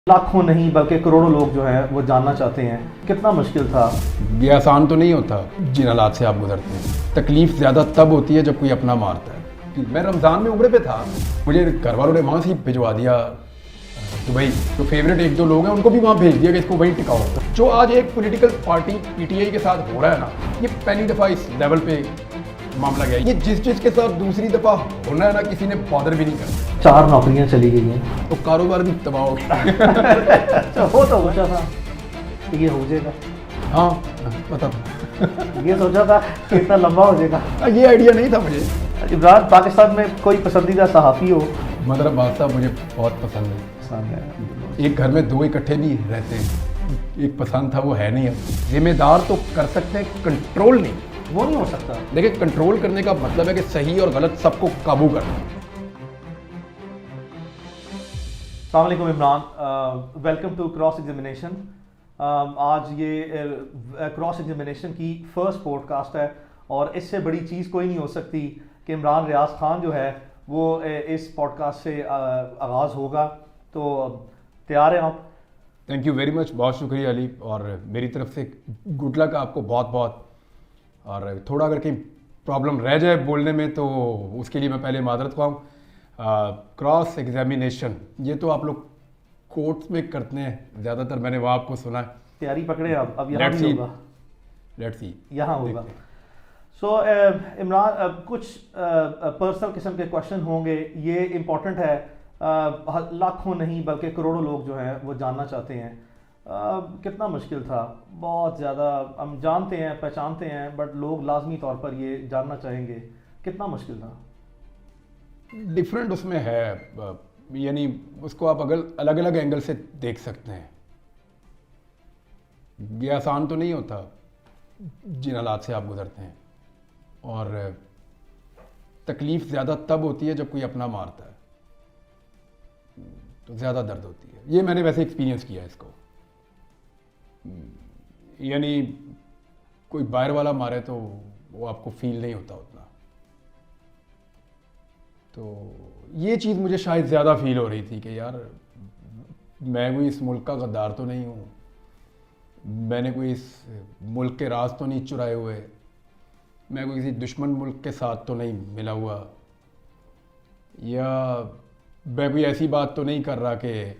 लाखों नहीं बल्कि करोड़ों लोग जो हैं वो जानना चाहते हैं कितना मुश्किल था। ये आसान तो नहीं होता जिन हालात से आप गुजरते हैं। तकलीफ ज़्यादा तब होती है जब कोई अपना मारता है। मैं रमज़ान में उम्रे पे था, मुझे घर वालों ने वहाँ से ही भिजवा दिया दुबई। तो फेवरेट एक दो लोग हैं उनको भी वहाँ भेज दिया कि इसको वहीं टिकाओ। जो आज एक पॉलिटिकल पार्टी पीटीआई के साथ हो रहा है ना, ये पहली दफ़ा इस लेवल पे मामला गया। ये जिस चीज़ के साथ दूसरी दफ़ा होना है ना, किसी ने बॉदर भी नहीं करना। 4 नौकरियां चली गई हैं तो कारोबार भी तबाह हो गया। तो हो तो सोचा था कि ये हो जाएगा, हाँ पता था। ये सोचा था कि इतना लंबा हो जाएगा। ये आइडिया नहीं था मुझे। इमरान, पाकिस्तान में कोई पसंदीदा सहाफ़ी हो? मदर बादशाह मुझे बहुत पसंद है। एक घर में दो इकट्ठे भी रहते हैं, एक पसंद था वो है नहीं। अब जिम्मेदार तो कर सकते हैं, कंट्रोल नहीं। वो नहीं हो सकता। देखिए, कंट्रोल करने का मतलब है कि सही और गलत सबको काबू करना। अस्सलाम वालेकुम Imran, welcome to cross examination. आज ये क्रॉस एग्जामिनेशन की फर्स्ट पॉडकास्ट है और इससे बड़ी चीज़ कोई नहीं हो सकती कि इमरान रियाज खान जो है वो इस पॉडकास्ट से आगाज़ होगा। तो तैयार हैं आप? थैंक यू वेरी मच, बहुत शुक्रिया अली, और मेरी तरफ से गुड लक आपको बहुत बहुत। और थोड़ा अगर कहीं प्रॉब्लम रह जाए बोलने में तो उसके लिए मैं पहले माजरत ख्वाह। क्रॉस एग्जामिनेशन ये तो आप लोग कोर्ट्स में करते हैं ज़्यादातर, मैंने वहाँ आपको सुना है। तैयारी पकड़े अब यहाँ भी होगा। लेट्स सी, यहाँ होगा। सो इमरान, कुछ पर्सनल किस्म के क्वेश्चन होंगे, ये इम्पोर्टेंट है। लाखों नहीं बल्कि करोड़ों लोग जो हैं वो जानना चाहते हैं कितना मुश्किल था। बहुत ज़्यादा हम जानते हैं, पहचानते हैं, बट लोग लाजमी तौर पर ये जानना चाहेंगे कितना मुश्किल था। डिफरेंट उसमें है, यानी उसको आप अगर अलग अलग एंगल से देख सकते हैं। ये आसान तो नहीं होता जिन हालात से आप गुजरते हैं, और तकलीफ़ ज़्यादा तब होती है जब कोई अपना मारता है, तो ज़्यादा दर्द होती है। ये मैंने वैसे एक्सपीरियंस किया इसको। यानी कोई बाहर वाला मारे तो वो आपको फील नहीं होता उतना। तो ये चीज़ मुझे शायद ज़्यादा फील हो रही थी कि यार मैं कोई इस मुल्क का गद्दार तो नहीं हूँ, मैंने कोई इस मुल्क के राज तो नहीं चुराए हुए, मैं कोई किसी दुश्मन मुल्क के साथ तो नहीं मिला हुआ, या मैं कोई ऐसी बात तो नहीं कर रहा कि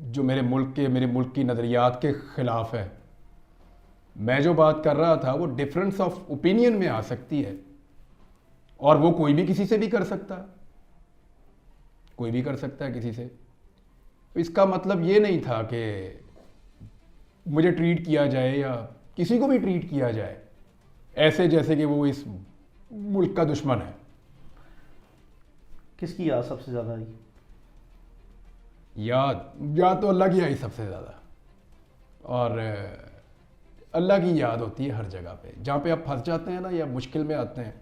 जो मेरे मुल्क की नज़रियात के ख़िलाफ़ है। मैं जो बात कर रहा था वो डिफरेंस ऑफ ओपिनियन में आ सकती है, और वो कोई भी किसी से भी कर सकता है, कोई भी कर सकता है किसी से। तो इसका मतलब ये नहीं था कि मुझे ट्रीट किया जाए या किसी को भी ट्रीट किया जाए ऐसे जैसे कि वो इस मुल्क का दुश्मन है। किसकी याद सबसे ज़्यादा आई? याद तो अल्लाह की आई सबसे ज़्यादा। और अल्लाह की याद होती है हर जगह पे। जहाँ पे आप फंस जाते हैं ना या मुश्किल में आते हैं,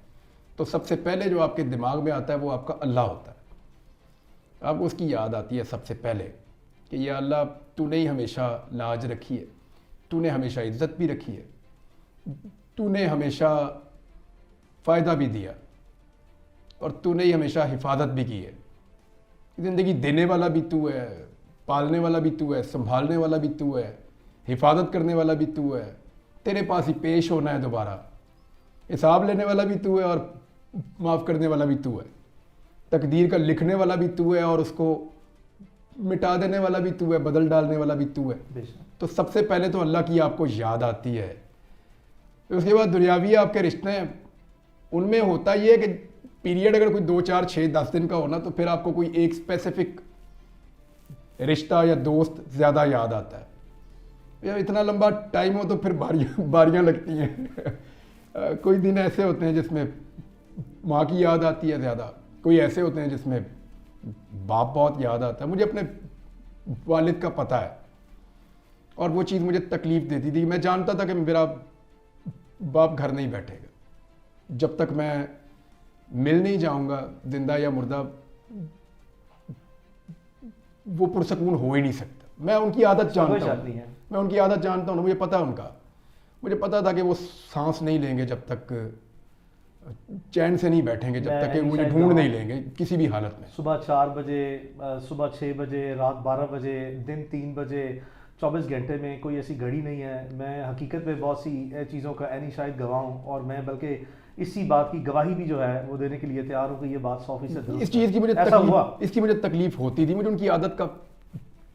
तो सबसे पहले जो आपके दिमाग में आता है वो आपका अल्लाह होता है। आपको उसकी याद आती है सबसे पहले कि या अल्लाह, तूने ही हमेशा लाज रखी है, तूने हमेशा इज्जत भी रखी है, तूने हमेशा फ़ायदा भी दिया, और तूने ही हमेशा हिफाजत भी की है। ज़िंदगी देने वाला भी तू है, पालने वाला भी तू है, संभालने वाला भी तू है, हिफाजत करने वाला भी तू है, तेरे पास ही पेश होना है दोबारा, हिसाब लेने वाला भी तू है और माफ़ करने वाला भी तू है, तकदीर का लिखने वाला भी तू है और उसको मिटा देने वाला भी तू है, बदल डालने वाला भी तू है। तो सबसे पहले तो अल्लाह की आपको याद आती है। फिर उसके बाद दुनियावी आपके रिश्ते हैं, उनमें होता ये है कि पीरियड अगर कोई 2, 4, 6, 10 दिन का होना, तो फिर आपको कोई एक स्पेसिफिक रिश्ता या दोस्त ज़्यादा याद आता है। या इतना लंबा टाइम हो तो फिर बारियां लगती हैं। कोई दिन ऐसे होते हैं जिसमें माँ की याद आती है ज़्यादा, कोई ऐसे होते हैं जिसमें बाप बहुत याद आता है। मुझे अपने वालिद का पता है, और वो चीज़ मुझे तकलीफ़ देती थी। मैं जानता था कि मेरा बाप घर नहीं बैठेगा जब तक मैं मिल नहीं जाऊंगा, जिंदा या मुर्दा, वो पुरसकून हो ही नहीं सकता। मैं उनकी आदत जानता हूँ, मैं उनकी आदत जानता हूँ, मुझे पता है उनका। मुझे पता था कि वो सांस नहीं लेंगे जब तक चैन से नहीं बैठेंगे जब मैं तक कि एनी मुझे साइड ढूंढ रहा नहीं हूँ। लेंगे किसी भी हालत में। सुबह 4 बजे, सुबह 6 बजे, रात 12 बजे, दिन 3 बजे, 24 घंटे में कोई ऐसी घड़ी नहीं है। मैं हकीकत में बहुत सी चीज़ों का एनी शायद गवाह हूँ, और मैं बल्कि इसी बात की गवाही भी जो है वो देने के लिए तैयार हूँ कि ये बात 100% इस दुरुस्त चीज़ की मुझे है। ऐसा हुआ। तकलीफ, इसकी मुझे तकलीफ होती थी, मुझे उनकी आदत का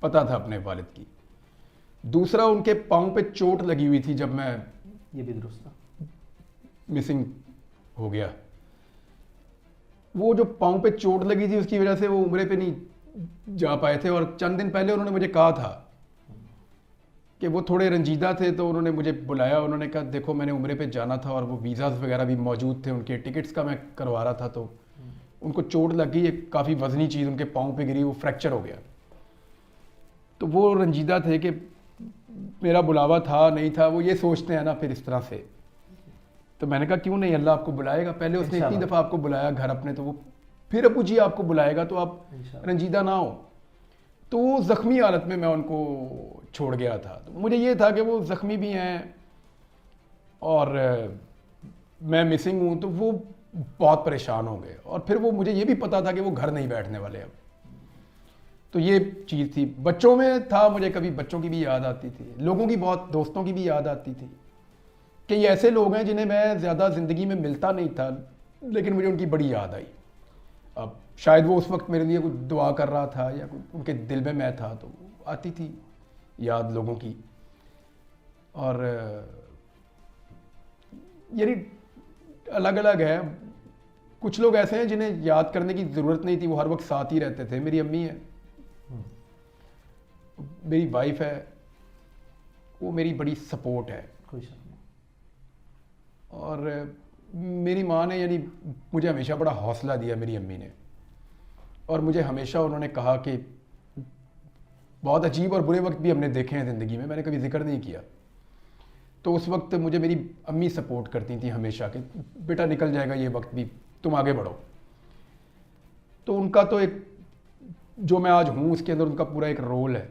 पता था अपने वालिद की। दूसरा, उनके पाँव पे चोट लगी हुई थी जब मैं ये भी दुरुस्त था। मिसिंग हो गया। वो जो पाँव पे चोट लगी थी उसकी वजह से वो उम्रे पे नहीं जा पाए थे, और चंद दिन पहले उन्होंने मुझे कहा था कि वो थोड़े रंजीदा थे, तो उन्होंने मुझे बुलाया। उन्होंने कहा देखो मैंने उम्रे पे जाना था और वो वीज़ाज़ वगैरह भी मौजूद थे, उनके टिकट्स का मैं करवा रहा था, तो उनको चोट लग गई, एक काफ़ी वजनी चीज़ उनके पाँव पे गिरी, वो फ्रैक्चर हो गया। तो वो रंजीदा थे कि मेरा बुलावा था नहीं था, वो ये सोचते हैं ना फिर इस तरह से। तो मैंने कहा क्यों नहीं, अल्लाह आपको बुलाएगा। पहले उसने इतनी दफ़ा आपको बुलाया घर अपने, तो वो फिर अबू जी आपको बुलाएगा, तो आप रंजीदा ना हो। तो वो ज़ख्मी हालत में मैं उनको छोड़ गया था। तो मुझे ये था कि वो ज़ख्मी भी हैं और मैं मिसिंग हूँ, तो वो बहुत परेशान हो गए। और फिर वो, मुझे ये भी पता था कि वो घर नहीं बैठने वाले अब। तो ये चीज़ थी। बच्चों में था, मुझे कभी बच्चों की भी याद आती थी, लोगों की, बहुत दोस्तों की भी याद आती थी कि ये ऐसे लोग हैं जिन्हें मैं ज़्यादा ज़िंदगी में मिलता नहीं था, लेकिन मुझे उनकी बड़ी याद आई। अब शायद वो उस वक्त मेरे लिए कुछ दुआ कर रहा था या उनके दिल में मैं था, तो आती थी याद लोगों की। और यानी अलग अलग है। कुछ लोग ऐसे हैं जिन्हें याद करने की ज़रूरत नहीं थी, वो हर वक्त साथ ही रहते थे। मेरी अम्मी है, मेरी वाइफ है, वो मेरी बड़ी सपोर्ट है। कोई शक नहीं। और मेरी माँ ने यानी मुझे हमेशा बड़ा हौसला दिया, मेरी अम्मी ने। और मुझे हमेशा उन्होंने कहा कि बहुत अजीब और बुरे वक्त भी हमने देखे हैं ज़िंदगी में, मैंने कभी जिक्र नहीं किया। तो उस वक्त मुझे मेरी अम्मी सपोर्ट करती थी हमेशा कि बेटा निकल जाएगा ये वक्त भी, तुम आगे बढ़ो। तो उनका तो एक, जो मैं आज हूँ उसके अंदर उनका पूरा एक रोल है।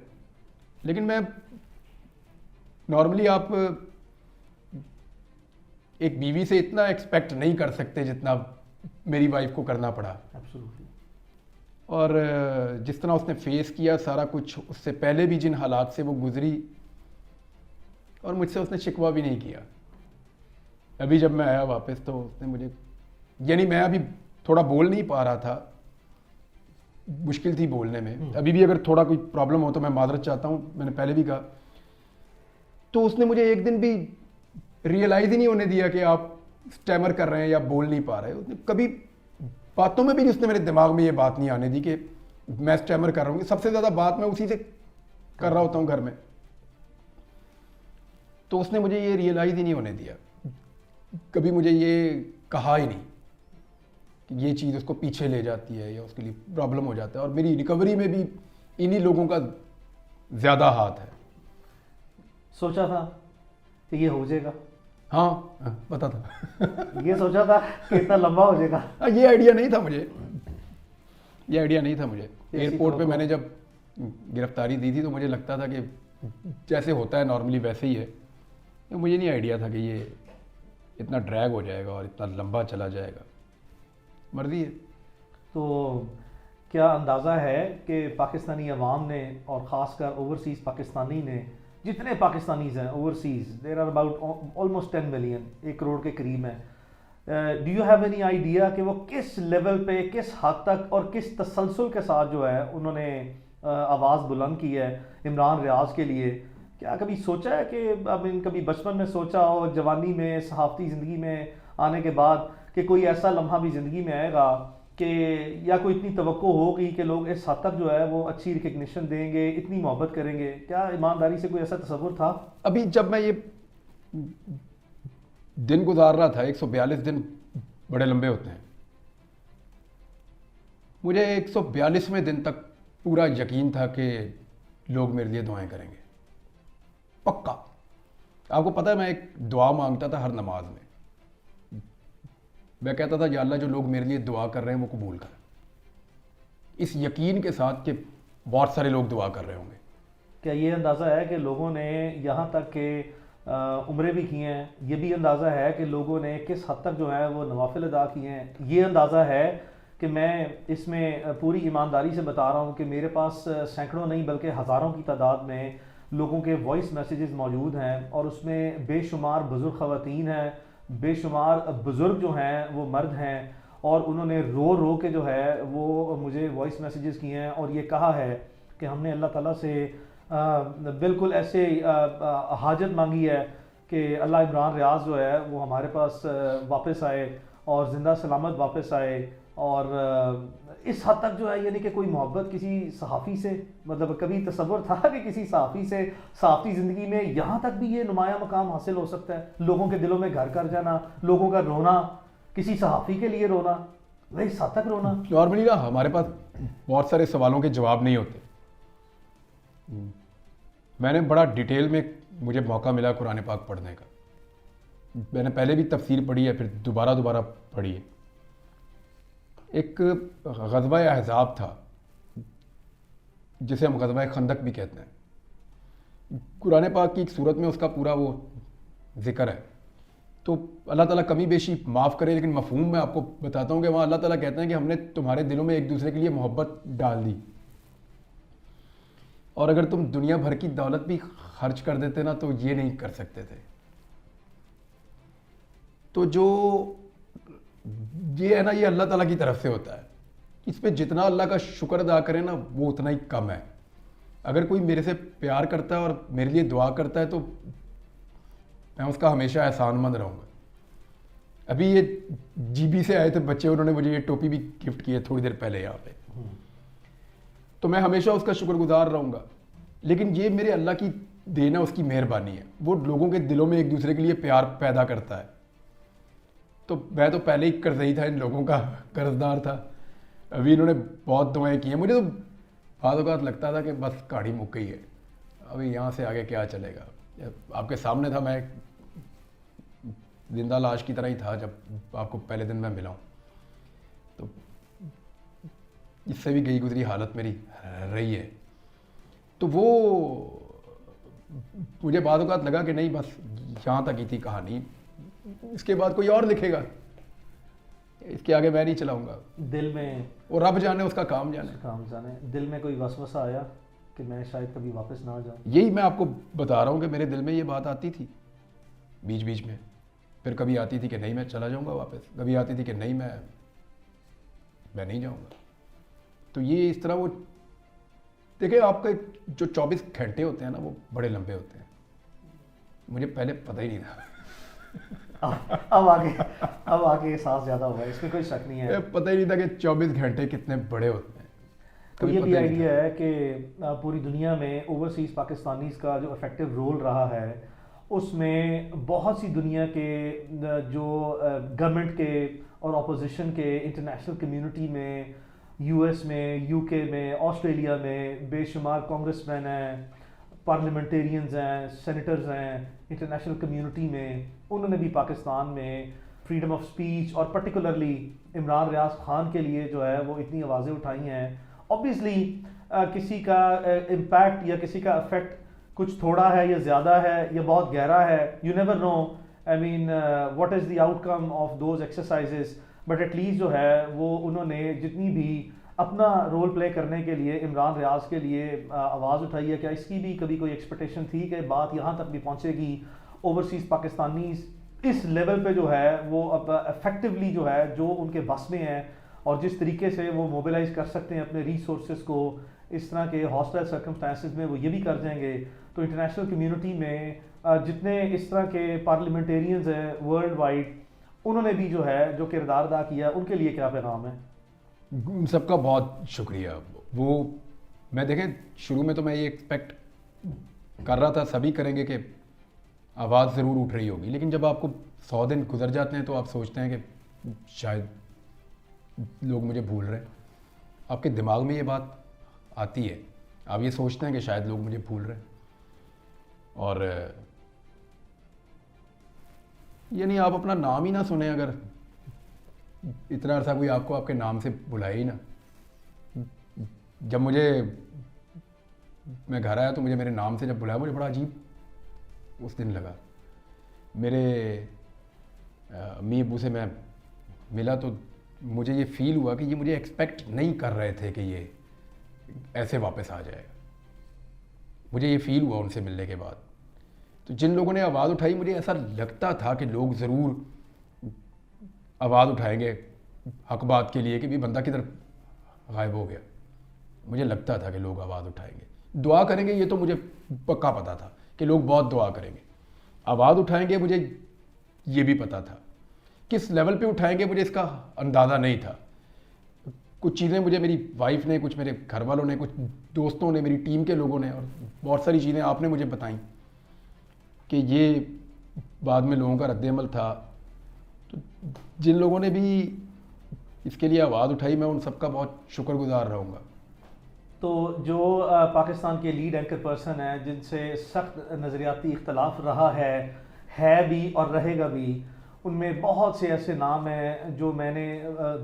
लेकिन मैं नॉर्मली, आप एक बीवी से इतना एक्सपेक्ट नहीं कर सकते जितना मेरी वाइफ को करना पड़ा। एब्सोल्युटली। और जिस तरह उसने फेस किया सारा कुछ, उससे पहले भी जिन हालात से वो गुजरी, और मुझसे उसने शिकवा भी नहीं किया। अभी जब मैं आया वापस, तो उसने मुझे, यानी मैं अभी थोड़ा बोल नहीं पा रहा था, मुश्किल थी बोलने में। अभी भी अगर थोड़ा कोई प्रॉब्लम हो तो मैं माजरत चाहता हूँ, मैंने पहले भी कहा। तो उसने मुझे एक दिन भी रियलाइज़ ही नहीं होने दिया कि आप स्टैमर कर रहे हैं या बोल नहीं पा रहे। उसने कभी बातों में भी उसने मेरे दिमाग में ये बात नहीं आने दी कि मैं स्टैमर कर रहा हूँ। सबसे ज़्यादा बात मैं उसी से कर रहा होता हूँ घर में। तो उसने मुझे ये रियलाइज़ ही नहीं होने दिया, कभी मुझे ये कहा ही नहीं कि ये चीज़ उसको पीछे ले जाती है या उसके लिए प्रॉब्लम हो जाता है। और मेरी रिकवरी में भी इन्हीं लोगों का ज़्यादा हाथ है। सोचा था कि ये हो जाएगा? हाँ, पता था। ये सोचा था कि इतना लंबा हो जाएगा? ये आइडिया नहीं था मुझे, ये आइडिया नहीं था मुझे। एयरपोर्ट पे मैंने जब गिरफ्तारी दी थी तो मुझे लगता था कि जैसे होता है नॉर्मली वैसे ही है। तो मुझे नहीं आइडिया था कि ये इतना ड्रैग हो जाएगा और इतना लंबा चला जाएगा। मर्जी है। तो क्या अंदाज़ा है कि पाकिस्तानी अवाम ने, और ख़ासकर ओवरसीज़ पाकिस्तानी ने, जितने पाकिस्तानीज़ हैं overseas, there are about almost 10 million, 1 crore के करीब हैं, do you have any idea कि वो किस लेवल पे, किस हद तक और किस तसलसल के साथ जो है उन्होंने आवाज़ बुलंद की है इमरान रियाज के लिए? क्या कभी सोचा है कि अब कभी बचपन में सोचा हो, जवानी में, सहाफ़ती ज़िंदगी में आने के बाद, कि कोई ऐसा लम्हा भी ज़िंदगी में आएगा कि, या कोई इतनी तवक्को होगी कि लोग इस हद तक जो है वो अच्छी रिकग्निशन देंगे, इतनी मोहब्बत करेंगे? क्या ईमानदारी से कोई ऐसा तसव्वुर था? अभी जब मैं ये दिन गुजार रहा था, 142 दिन बड़े लंबे होते हैं, मुझे 142वें दिन तक पूरा यकीन था कि लोग मेरे लिए दुआएं करेंगे, पक्का। आपको पता है, मैं एक दुआ मांगता था हर नमाज में। मैं कहता था या अल्लाह, जो लोग मेरे लिए दुआ कर रहे हैं वो कबूल कर, इस यकीन के साथ कि बहुत सारे लोग दुआ कर रहे होंगे। क्या ये अंदाज़ा है कि लोगों ने यहाँ तक कि उम्रें भी की हैं, ये भी अंदाज़ा है कि लोगों ने किस हद तक जो है वो नवाफिल अदा किए हैं। ये अंदाज़ा है कि मैं इसमें पूरी ईमानदारी से बता रहा हूँ कि मेरे पास सैकड़ों नहीं बल्कि हज़ारों की तादाद में लोगों के वॉइस मैसेजेस मौजूद हैं, और उसमें बेशुमार बुज़ुर्ग ख़वातीन हैं, बेशुमार बुज़ुर्ग जो हैं वो मर्द हैं, और उन्होंने रो रो के जो है वो मुझे वॉइस मैसेजेस किए हैं और ये कहा है कि हमने अल्लाह ताला से बिल्कुल ऐसे हाजत मांगी है कि अल्लाह इमरान रियाज जो है वो हमारे पास वापस आए और ज़िंदा सलामत वापस आए। और इस हद तक जो है, यानी कि कोई मोहब्बत किसी सहाफ़ी से, मतलब कभी तसव्वुर था कि किसी सहाफ़ी से सहाफ़ी ज़िंदगी में यहाँ तक भी ये नुमाया मकाम हासिल हो सकता है, लोगों के दिलों में घर कर जाना, लोगों का रोना, किसी सहाफ़ी के लिए रोना, भाई इस हद तक रोना। नॉर्मली ना हमारे पास बहुत सारे सवालों के जवाब नहीं होते। मैंने बड़ा डिटेल में, मुझे मौका मिला कुरान पाक पढ़ने का, मैंने पहले भी तफसीर पढ़ी है, फिर दोबारा पढ़ी है। एक ग़ज़वा अहज़ाब था जिसे हम ग़ज़वा खंदक भी कहते हैं, कुरान पाक की एक सूरत में उसका पूरा वो ज़िक्र है। तो अल्लाह ताला कमी बेशी माफ़ करे, लेकिन मफ़हूम मैं आपको बताता हूँ कि वहाँ अल्लाह ताला कहते हैं कि हमने तुम्हारे दिलों में एक दूसरे के लिए मोहब्बत डाल दी, और अगर तुम दुनिया भर की दौलत भी खर्च कर देते ना तो ये नहीं कर सकते थे। तो जो ये है ना, ये अल्लाह ताला की तरफ से होता है। इस पे जितना अल्लाह का शुक्र अदा करें ना वो उतना ही कम है। अगर कोई मेरे से प्यार करता है और मेरे लिए दुआ करता है तो मैं उसका हमेशा एहसानमंद रहूँगा। अभी ये जीबी से आए थे बच्चे, उन्होंने मुझे ये टोपी भी गिफ्ट की है थोड़ी देर पहले यहाँ पे, तो मैं हमेशा उसका शुक्रगुजार रहूँगा। लेकिन ये मेरे अल्लाह की देन है, उसकी मेहरबानी है, वो लोगों के दिलों में एक दूसरे के लिए प्यार पैदा करता है। तो मैं तो पहले ही कर्जई था, इन लोगों का कर्जदार था। अभी इन्होंने बहुत दुआएं की हैं, मुझे तो बाद औक़ात लगता था कि बस कहानी मुक गई है, अभी यहाँ से आगे क्या चलेगा। आपके सामने था, मैं जिंदा लाश की तरह ही था जब आपको पहले दिन मैं मिला हूँ। तो इससे भी गई गुजरी हालत मेरी रही है। तो वो मुझे बाद औक़ात लगा कि नहीं, बस यहाँ तक ही थी कहानी, इसके बाद कोई और लिखेगा, इसके आगे मैं नहीं चलाऊंगा। दिल में और रब जाने, उसका काम जाने। दिल में कोई वसवसा आया कि मैं शायद कभी वापस ना आ जाऊँ। यही मैं आपको बता रहा हूँ कि मेरे दिल में ये बात आती थी बीच बीच में। फिर कभी आती थी कि नहीं मैं चला जाऊँगा वापस, कभी आती थी कि नहीं मैं नहीं जाऊँगा। तो ये इस तरह वो देखिए, आपके जो 24 घंटे होते हैं ना वो बड़े लंबे होते हैं। मुझे पहले पता ही नहीं था। अब आगे एहसास ज़्यादा हुआ है, इसमें कोई शक नहीं है। पता ही नहीं था कि 24 घंटे कितने बड़े होते हैं। तो ये भी आइडिया है कि पूरी दुनिया में ओवरसीज़ पाकिस्तानीज़ का जो इफेक्टिव रोल रहा है, उसमें बहुत सी दुनिया के जो गवर्नमेंट के और अपोजिशन के, इंटरनेशनल कम्युनिटी में, यूएस में, यूके में, ऑस्ट्रेलिया में बेशुमार कांग्रेसमैन हैं, पार्लियामेंटेरियंस हैं, सेनेटर्स हैं, इंटरनेशनल कम्युनिटी में, उन्होंने भी पाकिस्तान में फ्रीडम ऑफ स्पीच और पर्टिकुलरली इमरान रियाज खान के लिए जो है वो इतनी आवाज़ें उठाई हैं। ऑब्वियसली किसी का इम्पैक्ट या किसी का इफेक्ट कुछ थोड़ा है या ज़्यादा है या बहुत गहरा है, you never know, I mean what is the outcome of those exercises. But at least जो है वो उन्होंने जितनी भी अपना रोल प्ले करने के लिए इमरान रियाज के लिए आवाज़ उठाई है, क्या इसकी भी कभी कोई एक्सपेक्टेशन थी कि बात यहाँ तक भी पहुँचेगी, ओवरसीज़ पाकिस्तानीज़ इस लेवल पे जो है वो अब इफेक्टिवली जो है जो उनके बस में है और जिस तरीके से वो मोबिलाइज कर सकते हैं अपने रिसोर्सेज को इस तरह के हॉस्टाइल सर्कमस्टांसेस में, वो ये भी कर जाएंगे। तो इंटरनेशनल कम्युनिटी में जितने इस तरह के पार्लियामेंटेरियंस हैं वर्ल्ड वाइड, उन्होंने भी जो है जो किरदार अदा किया, उनके लिए क्या पैगाम है? सबका बहुत शुक्रिया। वो मैं देखें, शुरू में तो मैं ये एक्सपेक्ट कर रहा था सभी करेंगे कि आवाज़ ज़रूर उठ रही होगी, लेकिन जब आपको 100 दिन गुजर जाते हैं तो आप सोचते हैं कि शायद लोग मुझे भूल रहे हैं। आपके दिमाग में ये बात आती है, आप ये सोचते हैं कि शायद लोग मुझे भूल रहे हैं। और यानी आप अपना नाम ही ना सुने, अगर इतना अर्सा कोई आपको आपके नाम से बुलाए ही ना। जब मैं घर आया तो मुझे मेरे नाम से जब बुलाया, मुझे बड़ा अजीब उस दिन लगा। मेरे अम्मी अबू से मैं मिला तो मुझे ये फील हुआ कि ये मुझे एक्सपेक्ट नहीं कर रहे थे कि ये ऐसे वापस आ जाएगा। मुझे ये फील हुआ उनसे मिलने के बाद। तो जिन लोगों ने आवाज़ उठाई, मुझे ऐसा लगता था कि लोग ज़रूर आवाज़ उठाएंगे हक बात के लिए कि भी बंदा किधर गायब हो गया। मुझे लगता था कि लोग आवाज़ उठाएंगे, दुआ करेंगे, ये तो मुझे पक्का पता था कि लोग बहुत दुआ करेंगे। आवाज़ उठाएंगे मुझे ये भी पता था, किस लेवल पे उठाएंगे मुझे इसका अंदाज़ा नहीं था। कुछ चीज़ें मुझे मेरी वाइफ ने, कुछ मेरे घर वालों ने, कुछ दोस्तों ने, मेरी टीम के लोगों ने, और बहुत सारी चीज़ें आपने मुझे बताई कि ये बाद में लोगों का रद्द-ए-अमल था। तो जिन लोगों ने भी इसके लिए आवाज़ उठाई, मैं उन सबका बहुत शुक्रगुजार रहूँगा। तो जो पाकिस्तान के लीड एंकर पर्सन हैं, जिनसे सख्त नज़रियाती इख्तलाफ रहा है भी और रहेगा भी, उनमें बहुत से ऐसे नाम हैं जो मैंने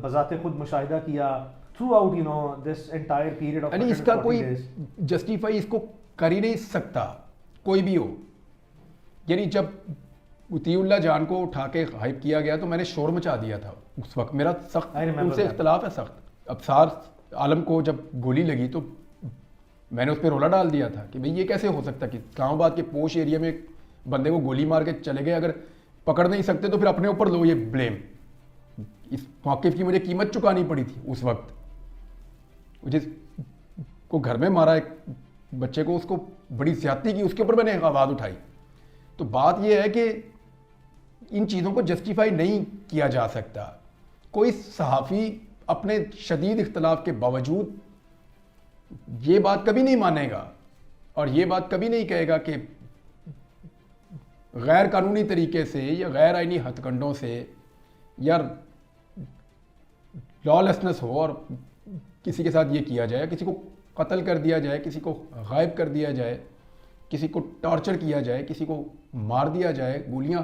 बज़ाते खुद मुशाहिदा किया through out this entire period of. यानी इसका कोई जस्टिफाई इसको कर ही नहीं सकता कोई भी हो। यानी जब उतीउल्लाह जान को उठा के हाइप किया गया तो मैंने शोर मचा दिया था उस वक्त। मेरा सख्त उनसे इख्तलाफ है, सख्त। अबसार आलम को जब गोली लगी तो मैंने उस पर रोला डाल दिया था कि भाई ये कैसे हो सकता कि इस्लामाबाद के पोश एरिया में एक बंदे को गोली मार के चले गए, अगर पकड़ नहीं सकते तो फिर अपने ऊपर लो ये ब्लेम। इस मौक़िफ़ की मुझे कीमत चुकानी पड़ी थी उस वक्त। जिसको घर में मारा एक बच्चे को, उसको बड़ी ज़्यादती की, उसके ऊपर मैंने आवाज़ उठाई। तो बात यह है कि इन चीज़ों को जस्टिफाई नहीं किया जा सकता। कोई सहाफ़ी अपने शदीद इख्तलाफ के बावजूद ये बात कभी नहीं मानेगा और ये बात कभी नहीं कहेगा कि गैर कानूनी तरीके से या गैर आइनी हथकंडों से या लॉलेसनेस हो और किसी के साथ ये किया जाए, किसी को कत्ल कर दिया जाए, किसी को गायब कर दिया जाए, किसी को टॉर्चर किया जाए, किसी को मार दिया जाए गोलियां,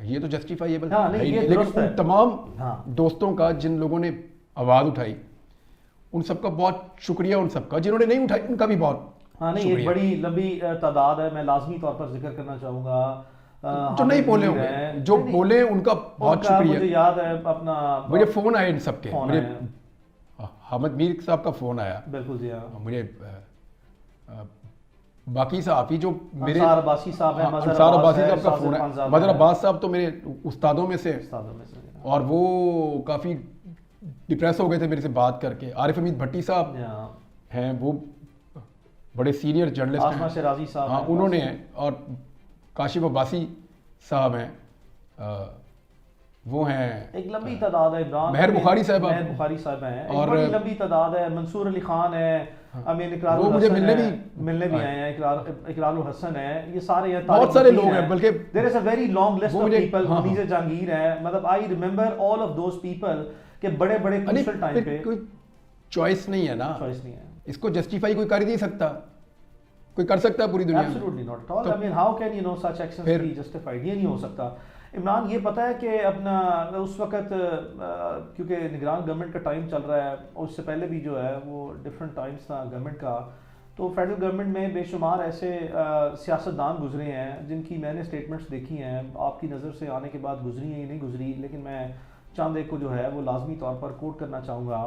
ये तो जस्टिफाइएबल है ही नहीं। लेकिन उन तमाम दोस्तों का जिन लोगों ने आवाज़ उठाई, उन सबका बहुत शुक्रिया। उन सबका जिन्होंने नहीं उठाई उनका भी बहुत नहीं, एक बड़ी लंबी तादाद है। मैं लाजमी तौर पर जिक्र करना चाहूँगा जो नहीं बोले होंगे, जो बोले उनका बहुत शुक्रिया। मुझे याद है अपना, मुझे फ़ोन आए इन सबके, मुझे हामिद मीर साहब का फ़ोन आया। बिल्कुल जी हाँ। मुझे बाकी सहाफ़ी जो मेरे अंसार अब्बासी साहब हैं, अंसार अब्बासी साहब का फ़ोन है। मदर अब्बास साहब तो मेरे उस्तादों में से, और वो काफ़ी डिप्रेस हो गए थे मेरे से बात करके। आरिफ हमीद भट्टी साहब हैं, वो बड़े सीनियर जर्नलिस्ट हैं। शराजी साहब, हाँ, उन्होंने हैं। और काशिफ अब्बासी साहब हैं, वो हैं। एक लंबी तादाद है। इमरान महर बुखारी साहब हैं, और बड़ी लंबी तादाद है। मंसूर अली खान है, अमीन इकरार, वो मुझे मिलने भी आए हैं। इकरार हसन है, ये सारे हैं, बहुत सारे लोग हैं। बल्कि there is a very long list of people. Muneez Jahangir है, मतलब I remember all of those people के बड़े बड़े क्रूशियल टाइम पे। कोई चॉइस नहीं है ना, चॉइस नहीं है। इसको जस्टिफाई कोई कर ही नहीं सकता। कोई कर सकता है पूरी दुनिया में? Absolutely not at all. I mean how can such actions be justified? ये नहीं हो सकता। इमरान, ये पता है कि अपना उस वक्त क्योंकि निगरान गवर्नमेंट का टाइम चल रहा है, और उससे पहले भी जो है वो डिफरेंट टाइम्स था गवर्नमेंट का, तो फेडरल गवर्नमेंट में बेशुमार ऐसे सियासतदान गुजरे हैं जिनकी मैंने स्टेटमेंट्स देखी हैं। आपकी नज़र से आने के बाद गुजरी हैं या नहीं गुजरी, लेकिन मैं चंद एक को जो है वो लाजमी तौर पर कोट करना चाहूँगा।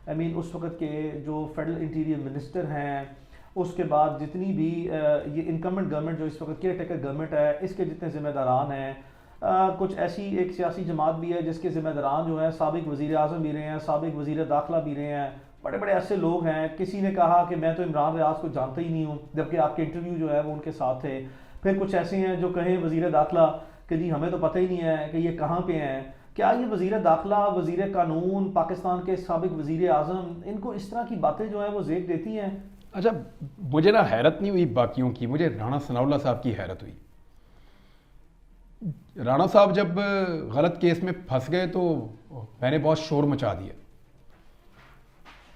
आई मीन उस वक्त के जो फेडरल इंटीरियर मिनिस्टर हैं, उसके बाद जितनी भी ये इनकमेंट गवर्नमेंट जो इस वक्त केयर टेकर गवर्नमेंट है, इसके जितने ज़िम्मेदारान हैं, कुछ ऐसी एक सियासी जमात भी है जिसके ज़िम्मेदारान जो हैं साबिक वज़ीर आज़म भी रहे हैं, साबिक वज़ीर दाखिला भी रहे हैं। बड़े बड़े ऐसे लोग हैं। किसी ने कहा कि मैं तो इमरान रियाज को जानता ही नहीं हूँ, जबकि आपके इंटरव्यू जो है वो उनके साथ थे। फिर कुछ ऐसे हैं जो कहें वज़ीर दाखिला कि जी हमें तो पता ही नहीं है कि ये कहाँ पे हैं। क्या ये वज़ीर दाखिला, वज़ीर कानून, पाकिस्तान के साबिक वज़ीर आज़म, इनको इस तरह की बातें जो हैं वो ज़ेक देती हैं? अच्छा, मुझे ना हैरत नहीं हुई बाकियों की, मुझे राणा सनाउल्लाह साहब की हैरत हुई। राणा साहब जब गलत केस में फंस गए तो मैंने बहुत शोर मचा दिया।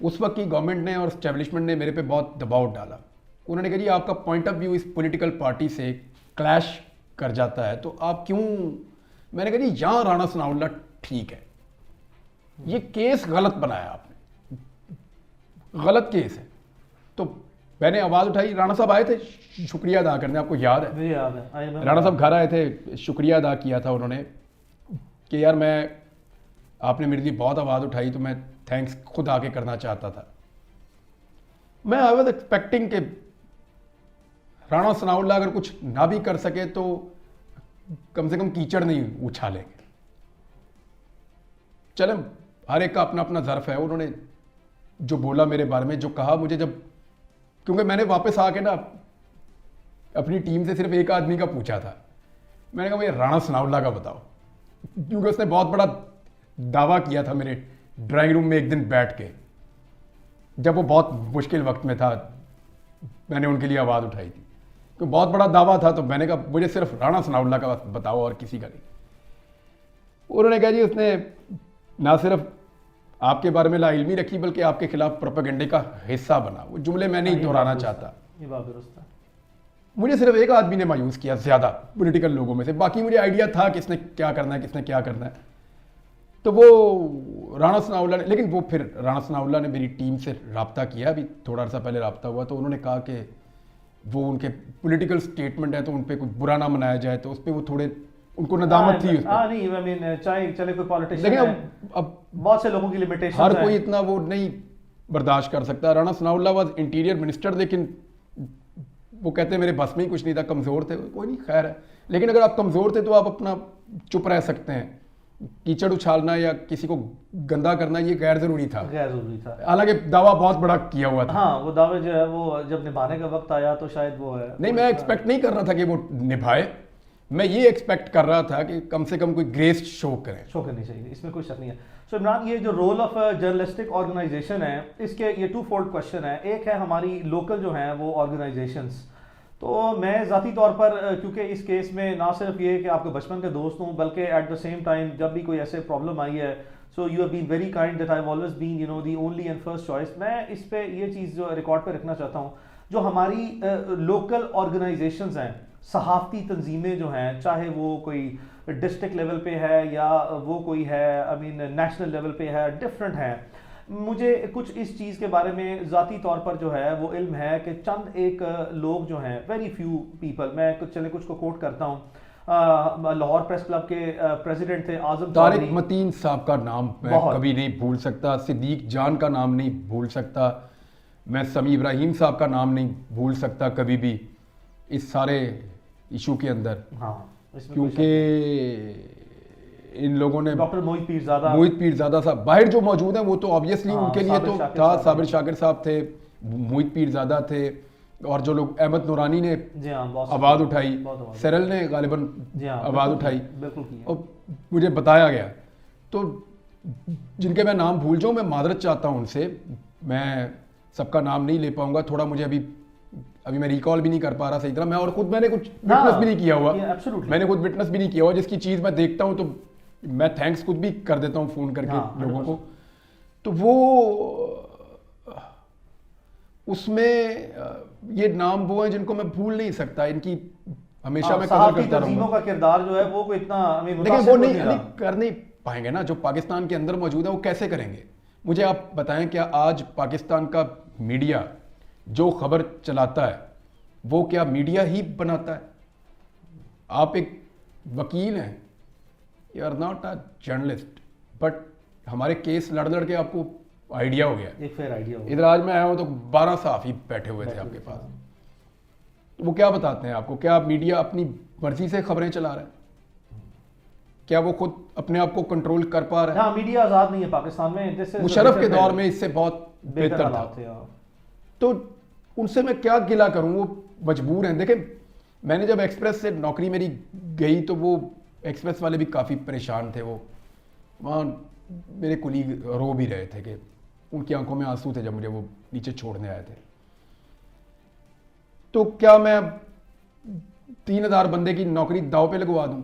उस वक्त की गवर्नमेंट ने और एस्टेब्लिशमेंट ने मेरे पे बहुत दबाव डाला। उन्होंने कहा जी आपका पॉइंट ऑफ व्यू इस पॉलिटिकल पार्टी से क्लैश कर जाता है तो आप क्यों। मैंने कहा जी यहाँ राणा सनाउल्लाह ठीक है, ये केस गलत बनाया आपने, गलत केस है। तो मैंने आवाज़ उठाई, राणा साहब आए थे शुक्रिया अदा करने, आपको याद है? मुझे याद है, आई राणा साहब घर आए थे, शुक्रिया अदा किया था उन्होंने कि यार आपने मेरे लिए बहुत आवाज़ उठाई तो मैं थैंक्स खुद आके करना चाहता था। मैं आई वॉज एक्सपेक्टिंग कि राणा सनाउल्लाह अगर कुछ ना भी कर सके तो कम से कम कीचड़ नहीं उछालेंगे। चले, हर एक का अपना अपना ज़र्फ है। उन्होंने जो बोला मेरे बारे में, जो कहा मुझे, जब क्योंकि मैंने वापस आके ना अपनी टीम से सिर्फ एक आदमी का पूछा था, मैंने कहा भाई राणा सनाउल्लाह का बताओ, क्योंकि उसने बहुत बड़ा दावा किया था मेरे ड्राइंग रूम में एक दिन बैठ के, जब वो बहुत मुश्किल वक्त में था, मैंने उनके लिए आवाज़ उठाई थी, तो बहुत बड़ा दावा था। तो मैंने कहा मुझे सिर्फ राणा सनाउल्लाह का बताओ और किसी का नहीं। उन्होंने कहा जी उसने ना सिर्फ आपके बारे में लाइल्मी रखी बल्कि आपके खिलाफ प्रोपेगेंडे का हिस्सा बना। वो जुमले मैं नहीं दोहराना चाहता। ये बात दुरुस्त है। मुझे सिर्फ एक आदमी ने मायूस किया ज़्यादा पॉलिटिकल लोगों में से, बाकी मुझे आइडिया था किसने क्या करना है, किसने क्या करना है। तो वो राणा सनाउल्लाह ने, लेकिन वो फिर राणा सनाउल्लाह ने मेरी टीम से रब्ता किया, अभी थोड़ा सा पहले रब्ता हुआ, तो उन्होंने कहा कि वो उनके पॉलिटिकल स्टेटमेंट है तो उन पर कुछ बुरा ना मनाया जाए, तो उस पर वो थोड़े उनको नदामत थी उस पर। नहीं, आई मीन चाहे चले कोई पॉलिटिशियन लेकिन है, अब बहुत से लोगों की लिमिटेशन हर कोई इतना वो नहीं बर्दाश्त कर सकता। Rana Sanaullah was interior minister, लेकिन वो कहते हैं मेरे बस में ही कुछ नहीं था, कमज़ोर थे। कोई नहीं, खैर है। लेकिन अगर आप कमज़ोर थे तो आप अपना चुप रह सकते हैं। कीचड़ उछालना या किसी को गंदा करना ये गैर ज़रूरी था, गैर जरूरी था। हालांकि दावा बहुत बड़ा किया हुआ था। हाँ, वो दावे जो है वो जब निभाने का वक्त आया तो शायद वो है नहीं, मैं एक्सपेक्ट नहीं कर रहा था कि वो निभाए, मैं ये एक्सपेक्ट कर रहा था कि कम से कम कोई ग्रेस शो करें। शो करनी चाहिए, इसमें कोई शक नहीं है। सो इमरान, ये जो रोल ऑफ जर्नलिस्टिक ऑर्गेनाइजेशन है, इसके ये टू फोल्ड क्वेश्चन है। एक है हमारी लोकल जो हैं वो ऑर्गेनाइजेशंस, तो मैं ज़ाती तौर पर क्योंकि इस केस में ना सिर्फ ये कि आपके बचपन के दोस्त हूँ, बल्कि एट द सेम टाइम जब भी कोई ऐसे प्रॉब्लम आई है, so you have been very kind that I have always been you know the only and first choice. मैं इस पे ये चीज़ जो रिकॉर्ड पे रखना चाहता हूँ, जो हमारी लोकल ऑर्गेनाइजेशंस हैं, सहाफ़ती तंजीमें जो हैं, चाहे वो कोई डिस्ट्रिक्ट लेवल पे है या वो कोई है आई मीन नेशनल लेवल पे है, डिफरेंट है। मुझे कुछ इस चीज़ के बारे में ज़ाती तौर पर जो है वो इल्म है कि चंद एक लोग जो हैं, वेरी फ्यू पीपल, मैं कुछ को कोट करता हूँ। लाहौर प्रेस क्लब के प्रेसिडेंट थे आजम तारिक मतीन साहब का नाम मैं कभी नहीं भूल सकता, सिद्दीक जान का नाम नहीं भूल सकता, मैं समी इब्राहिम साहब का नाम नहीं भूल सकता कभी भी इस सारे इशू के अंदर। हाँ, क्योंकि इन लोगों ने डॉक्टर मोहित पीरज़ादा साहब बाहर जो मौजूद हैं वो तो ऑब्वियसली उनके लिए तो था, साबिर शाकिर साहब थे, मोहित पीरज़ादा थे, और जो लोग अहमद नूरानी ने आवाज़ उठाई, सरल ने गालिबन आवाज़ उठाई, और मुझे बताया गया। तो जिनके मैं नाम भूल जाऊँ, मैं मादरत चाहता हूँ उनसे, मैं सबका नाम नहीं ले पाऊंगा, थोड़ा मुझे अभी मैं रिकॉल भी नहीं कर पा रहा सही तरह। मैं और खुद मैंने कुछ विटनेस भी नहीं किया हुआ, मैंने खुद विटनेस भी नहीं किया हुआ, जिसकी चीज़ मैं देखता हूँ तो मैं थैंक्स खुद भी कर देता हूँ फ़ोन करके लोगों को। तो वो उसमें ये नाम वो हैं जिनको मैं भूल नहीं सकता, इनकी हमेशा मैं कदर करता रहूंगा। का किरदार जो है वो कोई इतना, लेकिन वो नहीं कर नहीं पाएंगे ना, जो पाकिस्तान के अंदर मौजूद है वो कैसे करेंगे? मुझे आप बताएं, क्या आज पाकिस्तान का मीडिया जो खबर चलाता है वो क्या मीडिया ही बनाता है? आप एक वकील हैं, you are not a journalist, but हमारे केस लड़ लड़ के आपको आइडिया हो गया, एक फेयर आइडिया हो गया। इधर आज मैं आया हूँ तो 12 सहाफ़ी बैठे हुए थे आपके पास, वो क्या बताते हैं आपको? क्या मीडिया अपनी मर्जी से खबरें चला रहा है? क्या वो खुद अपने आप को कंट्रोल कर पा रहा है? हाँ, मीडिया आज़ाद नहीं है पाकिस्तान में, जैसे मुशर्रफ के दौर में इससे बहुत बेहतर था। तो उनसे मैं क्या गिला करूं, वो मजबूर हैं। देखें, मैंने जब एक्सप्रेस से नौकरी मेरी गई तो वो एक्सप्रेस वाले भी काफ़ी परेशान थे। वो वहाँ मेरे कुलीग रो भी रहे थे कि उनकी आंखों में आंसू थे जब मुझे वो नीचे छोड़ने आए थे। तो क्या मैं 3000 बंदे की नौकरी दाव पे लगवा दूं?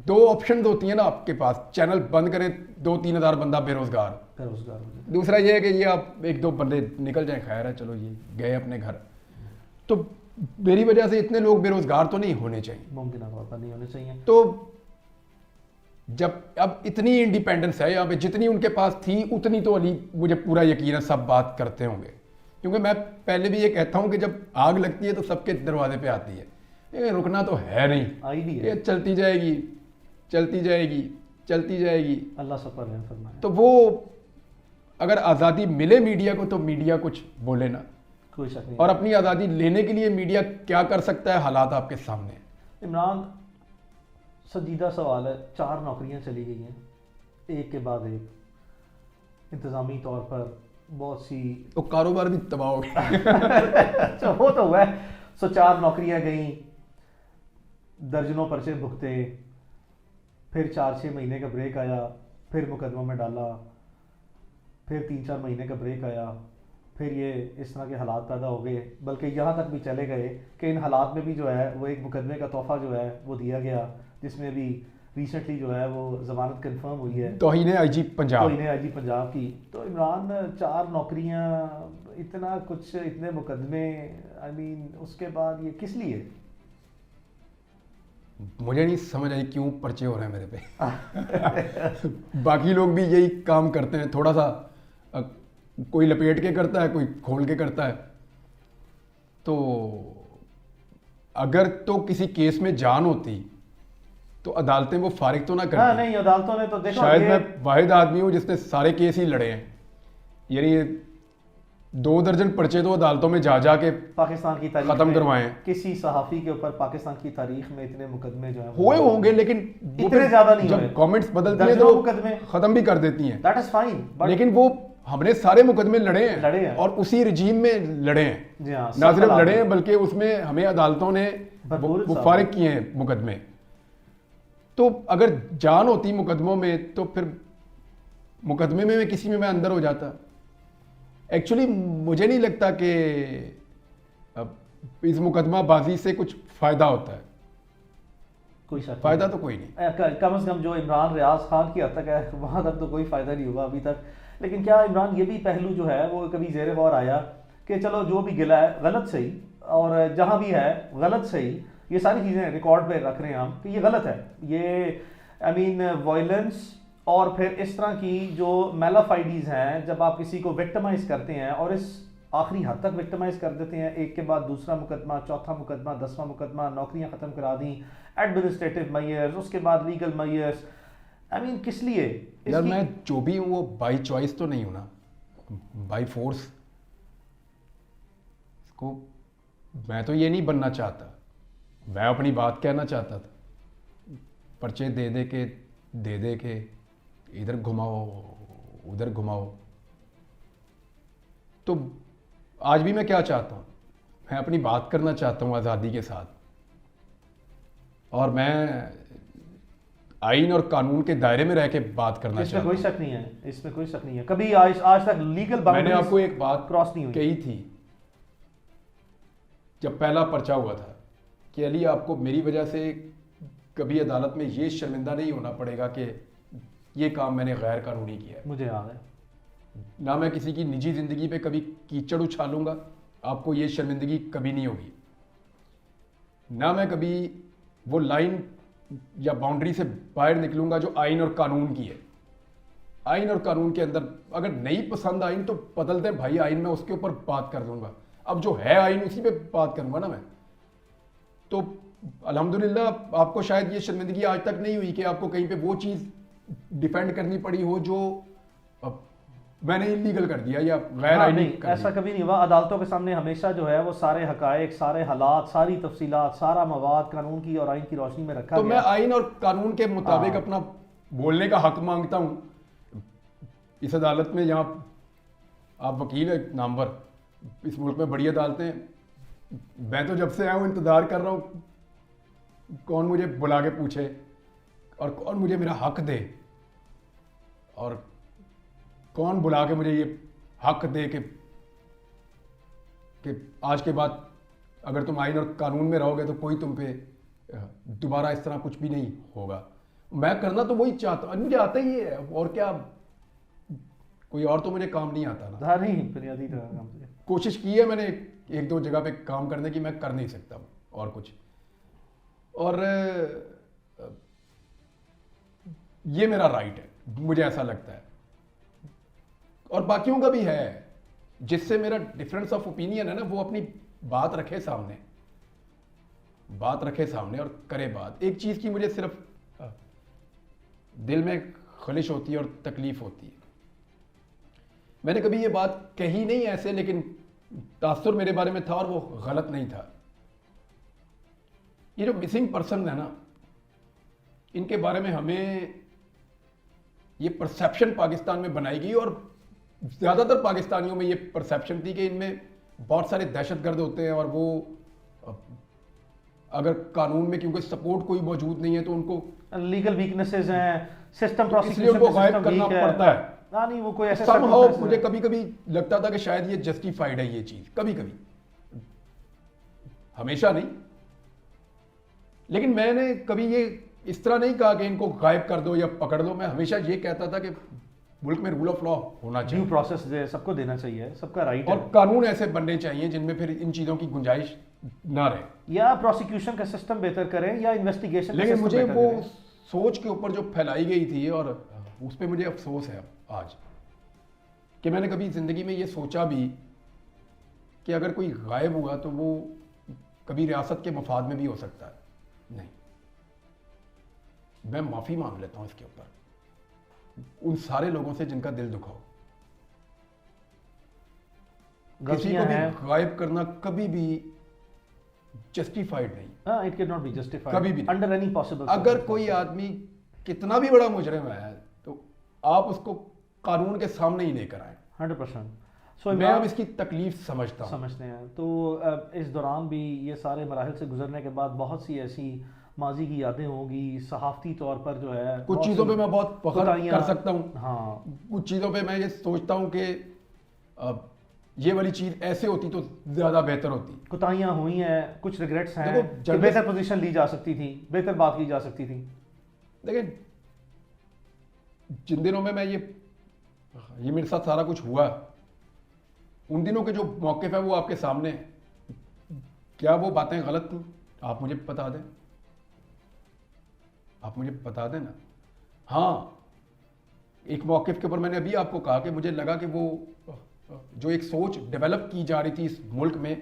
दो ऑप्शन होती हैं ना आपके पास, चैनल बंद करें, 2-3 हज़ार बंदा बेरोजगार, दूसरा ये है कि ये आप 1-2 बंदे निकल जाएं, खैर है, चलो ये गए अपने घर। तो मेरी वजह से इतने लोग बेरोजगार तो नहीं होने चाहिए, मुमकिन तौर पर नहीं होने चाहिए। तो जब अब इतनी इंडिपेंडेंस है यहाँ पे, जितनी उनके पास थी उतनी तो अली मुझे पूरा यकीन है सब बात करते होंगे। क्योंकि मैं पहले भी ये कहता हूँ कि जब आग लगती है तो सबके दरवाजे पे आती है, ये रुकना तो है नहीं, आई भी है, ये चलती जाएगी चलती जाएगी चलती जाएगी। अल्लाह सब पर रहम फरमाए। तो वो अगर आज़ादी मिले मीडिया को तो मीडिया कुछ बोले ना, कोई शक नहीं। और अपनी आज़ादी लेने के लिए मीडिया क्या कर सकता है, हालात आपके सामने। इमरान, संजीदा सवाल है, 4 नौकरियां चली गई हैं एक के बाद एक, इंतज़ामी तौर पर बहुत सी तो कारोबार भी तबाह हो गया। अच्छा वो तो हुआ है। 4 नौकरियां गई, दर्जनों पर्चे भुगते, फिर 4-6 महीने का ब्रेक आया, फिर मुकदमा में डाला, फिर 3-4 महीने का ब्रेक आया, फिर ये इस तरह के हालात पैदा हो गए, बल्कि यहाँ तक भी चले गए कि इन हालात में भी जो है वो एक मुकदमे का तोहफा जो है वो दिया गया, जिसमें भी रिसेंटली जो है वो जमानत कंफर्म हुई है तौहीन आईजी पंजाब। तो इन्हें आईजी पंजाब की। तो इमरान, 4 नौकरियां, इतना कुछ, इतने मुकदमे, आई मीन उसके बाद ये किस लिए? मुझे नहीं समझ आई क्यों पर्चे हो रहे हैं मेरे पे। बाकी लोग भी यही काम करते हैं, थोड़ा सा कोई लपेट के करता है, कोई खोल के करता है। तो अगर तो किसी केस में जान होती तो अदालतें वो फारिग तो ना करती। हाँ नहीं, अदालतों ने तो देखो, शायद मैं वाहिद आदमी हूँ जिसने सारे केस ही लड़े हैं, यानी 2 दर्जन पर्चे तो अदालतों में जा जा के पाकिस्तान की तारीख खत्म में करवाए हैं। किसी सहाफ़ी के ऊपर पाकिस्तान की तारीख में इतने मुकदमे जो हैं हुए होंगे, लेकिन वो इतने फिर ज्यादा नहीं हुए। जब गवर्नमेंट्स बदलती है दर्जनों तो मुकदमे, खत्म भी कर देती हैं। दैट इज फाइन, बट लेकिन वो हमने सारे मुकदमे लड़े हैं, और उसी रजीम में लड़े हैं। जी हाँ, ना सब सिर्फ हालात लड़े में। हैं बल्कि उसमें हमें अदालतों ने भरपूर वो साथ फारिग किए हैं मुकदमे। तो अगर जान होती मुकदमों में तो फिर मुकदमे में किसी में मैं अंदर हो जाता। एक्चुअली मुझे नहीं लगता कि इस मुकदमाबाजी से कुछ फायदा होता है, कोई शक फायदा तो कोई नहीं। कम से कम जो इमरान रियाज खान की हद तक है वहाँ तक तो कोई फ़ायदा नहीं हुआ अभी तक। लेकिन क्या इमरान, ये भी पहलू जो है वो कभी ज़ेर गौर आया कि चलो जो भी गिला है गलत सही, और जहाँ भी है गलत सही, ये सारी चीज़ें रिकॉर्ड पे रख रहे हैं हम कि ये गलत है, ये आई मीन वायलेंस और फिर इस तरह की जो मेलाफाइडीज़ हैं, जब आप किसी को विक्टिमाइज़ करते हैं और इस आखिरी हद तक विक्टिमाइज़ कर देते हैं, एक के बाद दूसरा मुकदमा, चौथा मुकदमा, 10वां मुकदमा, नौकरियां ख़त्म करा दी, एडमिनिस्ट्रेटिव मेयर्स, उसके बाद लीगल मेयर्स, आई मीन किस लिए? यार मैं जो भी हूँ वो बाई चॉइस तो नहीं हूँ ना, बाई फोर्स। को मैं तो ये नहीं बनना चाहता, मैं अपनी बात कहना चाहता था। पर्चे दे दे के इधर घुमाओ उधर घुमाओ। तो आज भी मैं क्या चाहता हूँ, मैं अपनी बात करना चाहता हूँ आज़ादी के साथ, और मैं आइन और कानून के दायरे में रह के बात करना इसमें चाहता कोई हूँ। शक नहीं है, इसमें कोई शक नहीं है। कभी आज तक लीगल मैंने आपको एक बात क्रॉस नहीं हुई कही थी जब पहला पर्चा हुआ था कि अली आपको मेरी वजह से कभी अदालत में ये शर्मिंदा नहीं होना पड़ेगा कि ये काम मैंने गैर कानूनी किया है। मुझे याद है, ना मैं किसी की निजी ज़िंदगी पे कभी कीचड़ उछालूंगा, आपको ये शर्मिंदगी कभी नहीं होगी। ना मैं कभी वो लाइन या बाउंड्री से बाहर निकलूंगा जो आइन और कानून की है। आइन और कानून के अंदर अगर नहीं पसंद आइन तो बदल दें भाई आइन, में उसके ऊपर बात कर दूंगा। अब जो है आइन उसी पे बात करूंगा ना मैं। तो अल्हम्दुलिल्लाह आपको शायद ये शर्मिंदगी आज तक नहीं हुई कि आपको कहीं पे वो चीज़ डिफेंड करनी पड़ी हो जो मैंने इलीगल कर दिया या गैर हाँ, आइनी नहीं कर ऐसा दिया। कभी नहीं हुआ। अदालतों के सामने हमेशा जो है वो सारे हकायक, सारे हालात, सारी तफसीलात, सारा मवाद कानून की और आइन की रोशनी में रखा तो गया। मैं आइन और कानून के मुताबिक हाँ। अपना बोलने का हक मांगता हूँ इस अदालत में। यहाँ आप वकील है नामवर, इस मुल्क में बड़ी अदालतें हैं। मैं तो जब से आया हूँ इंतज़ार कर रहा हूँ कौन मुझे बुला के पूछे और कौन मुझे मेरा हक दे, और कौन बुला के मुझे ये हक दे कि आज के बाद अगर तुम आइन और कानून में रहोगे तो कोई तुम पे दोबारा इस तरह कुछ भी नहीं होगा। मैं करना तो वही चाहता हूँ, मुझे आता ही है, और क्या कोई और तो मुझे काम नहीं आता ना। हाँ नहीं, बुनियादी काम से। कोशिश की है मैंने एक दो जगह पे काम करने की, मैं कर नहीं सकता हूँ और कुछ। और ये मेरा राइट है, मुझे ऐसा लगता है, और बाकियों का भी है। जिससे मेरा डिफरेंस ऑफ ओपिनियन है ना, वो अपनी बात रखे सामने, और करे बात। एक चीज की मुझे सिर्फ दिल में खलिश होती है और तकलीफ होती है। मैंने कभी ये बात कही नहीं ऐसे, लेकिन तासुर मेरे बारे में था और वो गलत नहीं था। ये जो मिसिंग पर्सन है ना, इनके बारे में हमें ये परसेप्शन पाकिस्तान में बनाई गई, और ज़्यादातर पाकिस्तानियों में ये परसेप्शन थी कि इनमें बहुत सारे दहशतगर्द होते हैं, और वो अगर कानून में क्योंकि सपोर्ट कोई मौजूद नहीं है तो उनको लीगल वीकनेसेस हैं, सिस्टम तो इसलिए उनको गायब करना पड़ता है। नहीं, वो कोई ऐसा समहाउ मुझे कभी कभी लगता था कि शायद ये जस्टिफाइड है, ये चीज कभी कभी, हमेशा नहीं। लेकिन मैंने कभी ये इस तरह नहीं कहा कि इनको गायब कर दो या पकड़ लो। मैं हमेशा ये कहता था कि मुल्क में रूल ऑफ लॉ होना ड्यू चाहिए, प्रोसेस सबको देना चाहिए, सबका राइट है, और कानून ऐसे बनने चाहिए जिनमें फिर इन चीजों की गुंजाइश ना रहे। या प्रोसिक्यूशन का सिस्टम बेहतर करें या इन्वेस्टिगेशन। लेकिन मुझे वो सोच के ऊपर जो फैलाई गई थी, और उस पर मुझे अफसोस है आज कि मैंने कभी जिंदगी में ये सोचा भी कि अगर कोई गायब हुआ तो वो कभी रियासत के मफाद में भी हो सकता है। नहीं, मैं माफी मांग लेता हूं इसके ऊपर उन सारे लोगों से जिनका दिल दुखा हो। किसी को भी गायब करना कभी भी जस्टिफाइड नहीं, it can not be justified कभी भी अंडर एनी पॉसिबल। अगर कोई आदमी कितना भी बड़ा मुजरिम है तो आप उसको कानून के सामने ही लेकर आए। 100%। मैं अब इसकी तकलीफ समझता हूँ। समझते हैं। तो इस दौरान भी ये सारे मराहल से गुजरने के बाद बहुत सी ऐसी माजी की यादें होंगी, सहाफ़ती तौर पर जो है कुछ चीज़ों पे मैं बहुत फख्र कर सकता हूँ। हाँ, कुछ चीज़ों पे मैं ये सोचता हूँ कि ये वाली चीज़ ऐसे होती तो ज़्यादा बेहतर होती। कुताहियाँ हुई हैं, कुछ रिग्रेट्स हैं कि जब बेहतर पोजीशन ली जा सकती थी, बेहतर बात की जा सकती थी। लेकिन जिन दिनों में मैं ये मेरे साथ सारा कुछ हुआ, उन दिनों के जो मौक़िफ़ है वो आपके सामने है। क्या वो बातें गलत थी? आप मुझे बता दें, आप मुझे बता दें ना। हाँ, एक मौक़िफ़ के ऊपर मैंने अभी आपको कहा कि मुझे लगा कि वो जो एक सोच डेवलप की जा रही थी इस मुल्क में,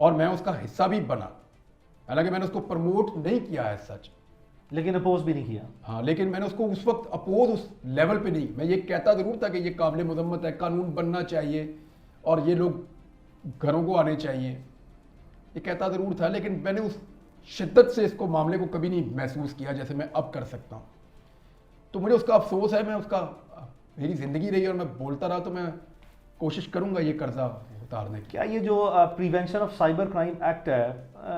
और मैं उसका हिस्सा भी बना, हालांकि मैंने उसको प्रमोट नहीं किया है सच, लेकिन अपोज भी नहीं किया। हाँ, लेकिन मैंने उसको उस वक्त अपोज उस लेवल पे नहीं। मैं ये कहता ज़रूर था कि ये काबिल मज़म्मत है, कानून बनना चाहिए और ये लोग घरों को आने चाहिए, ये कहता ज़रूर था, लेकिन मैंने उस शिद्दत से इसको मामले को कभी नहीं महसूस किया जैसे मैं अब कर सकता हूँ। तो मुझे उसका अफसोस है। मैं उसका, मेरी ज़िंदगी रही और मैं बोलता रहा, तो मैं कोशिश करूँगा ये कर्जा उतारने की। क्या ये जो prevention of cyber crime act है,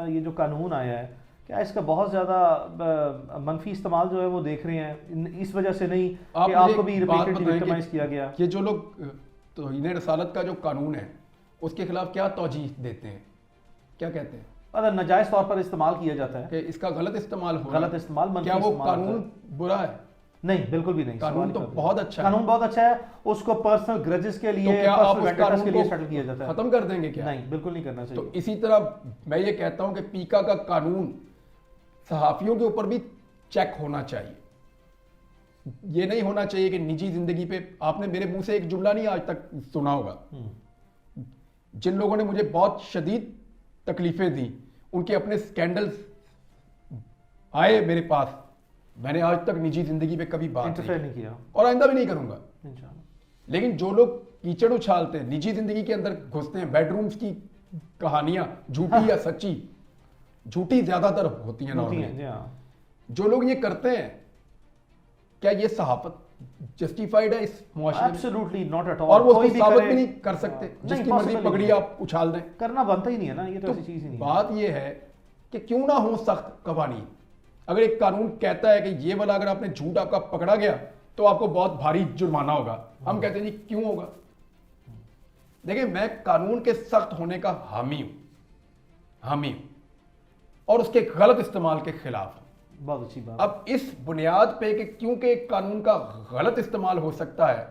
ये जो कानून आया है, क्या इसका बहुत ज़्यादा मनफी इस्तेमाल जो है वो देख रहे हैं? इस वजह से नहीं कि आपको भी रिपीटेडली विक्टिमाइज किया गया? ये जो लोग तौहीन रसालत का जो कानून है उसके खिलाफ क्या तौजीह देते हैं, क्या कहते हैं? अगर नाजायज़ तौर पर इस्तेमाल किया जाता है कि इसका गलत इस्तेमाल हो, गलत इस्तेमाल, क्या वो कानून बुरा है? नहीं, बिल्कुल भी नहीं। कानून तो बहुत अच्छा है, कानून बहुत अच्छा है। उसको पर्सनल ग्रजेस के लिए, तो क्या आप उस कानून के लिए सेटल किया जाता है? खत्म कर देंगे क्या? नहीं, बिल्कुल नहीं करना चाहिए। तो इसी तरह मैं ये कहता हूं कि पीका का कानून सहाफियों के ऊपर भी चेक होना चाहिए। ये नहीं होना चाहिए कि निजी जिंदगी पे, आपने मेरे मुंह से एक जुमला नहीं आज तक सुना होगा, जिन लोगों ने मुझे बहुत शदीद तकलीफें दी, उनके अपने स्कैंडल्स आए मेरे पास, मैंने आज तक निजी जिंदगी पे कभी बात नहीं किया और आइंदा भी नहीं करूंगा इंशाल्लाह। लेकिन जो लोग कीचड़ उछालते हैं, निजी जिंदगी के अंदर घुसते हैं, बेडरूम्स की कहानियां झूठी या सच्ची, झूठी ज्यादातर होती हैं नॉर्मली, जो लोग ये करते हैं, क्या ये सहाफत जस्टिफाइड है इस मुआशरे में? Absolutely not at all. और वो उसको साबित भी नहीं कर सकते, जिसकी मर्जी पगड़ी आप उछाल दें, करना बनता ही नहीं है ना, ये तो ऐसी चीज ही नहीं। बात ये है कि क्यों ना हो सख्त कवानीन। अगर एक कानून कहता है कि ये वाला अगर आपने झूठ आपका पकड़ा गया तो आपको बहुत भारी जुर्माना होगा, हम कहते हैं जी क्यों होगा? देखिए, मैं कानून के सख्त होने का हामी हूं और उसके गलत इस्तेमाल के खिलाफ हूं। बहुत अच्छी बात। अब इस बुनियाद पे कि क्योंकि एक कानून का गलत इस्तेमाल हो सकता है,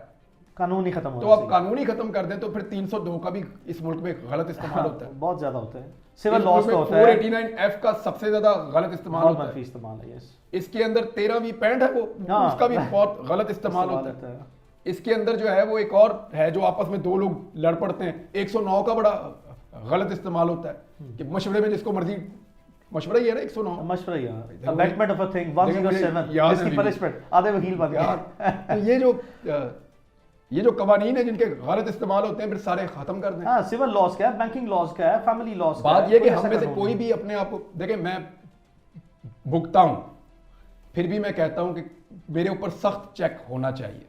कानून ही खत्म हो, तो आप कानून ही खत्म कर दें, तो फिर 302 का भी इस मुल्क में गलत इस्तेमाल होता है। बहुत ज्यादा होता है, सिविल लॉस का होता है। 489F का सबसे ज्यादा गलत इस्तेमाल होता है। यस। इसके अंदर 13वीं पैंट है वो, उसका भी बहुत गलत इस्तेमाल होता है। इसके अंदर जो है वो एक और है जो आपस में दो लोग लड़ पड़ते हैं। 109 का बड़ा गलत इस्तेमाल होता है कि मशवरे में जिसको मर्जी, मशवरा ही है ना 109, मशवरा ही है, अबैटमेंट ऑफ अ थिंग 107 याद है जिसकी नहीं। पनिशमेंट आधे वकील बन यार गए। तो ये जो कवानीन है जिनके गलत इस्तेमाल होते हैं फिर सारे खत्म कर दें। हाँ, सिविल लॉज का है, बैंकिंग लॉज का है, फैमिली लॉज का बात है, ये कि कोई हम ऐसा में से कानून कोई नहीं। भी अपने आप को देखें, मैं भुगता हूं फिर भी मैं कहता हूं कि मेरे ऊपर सख्त चेक होना चाहिए,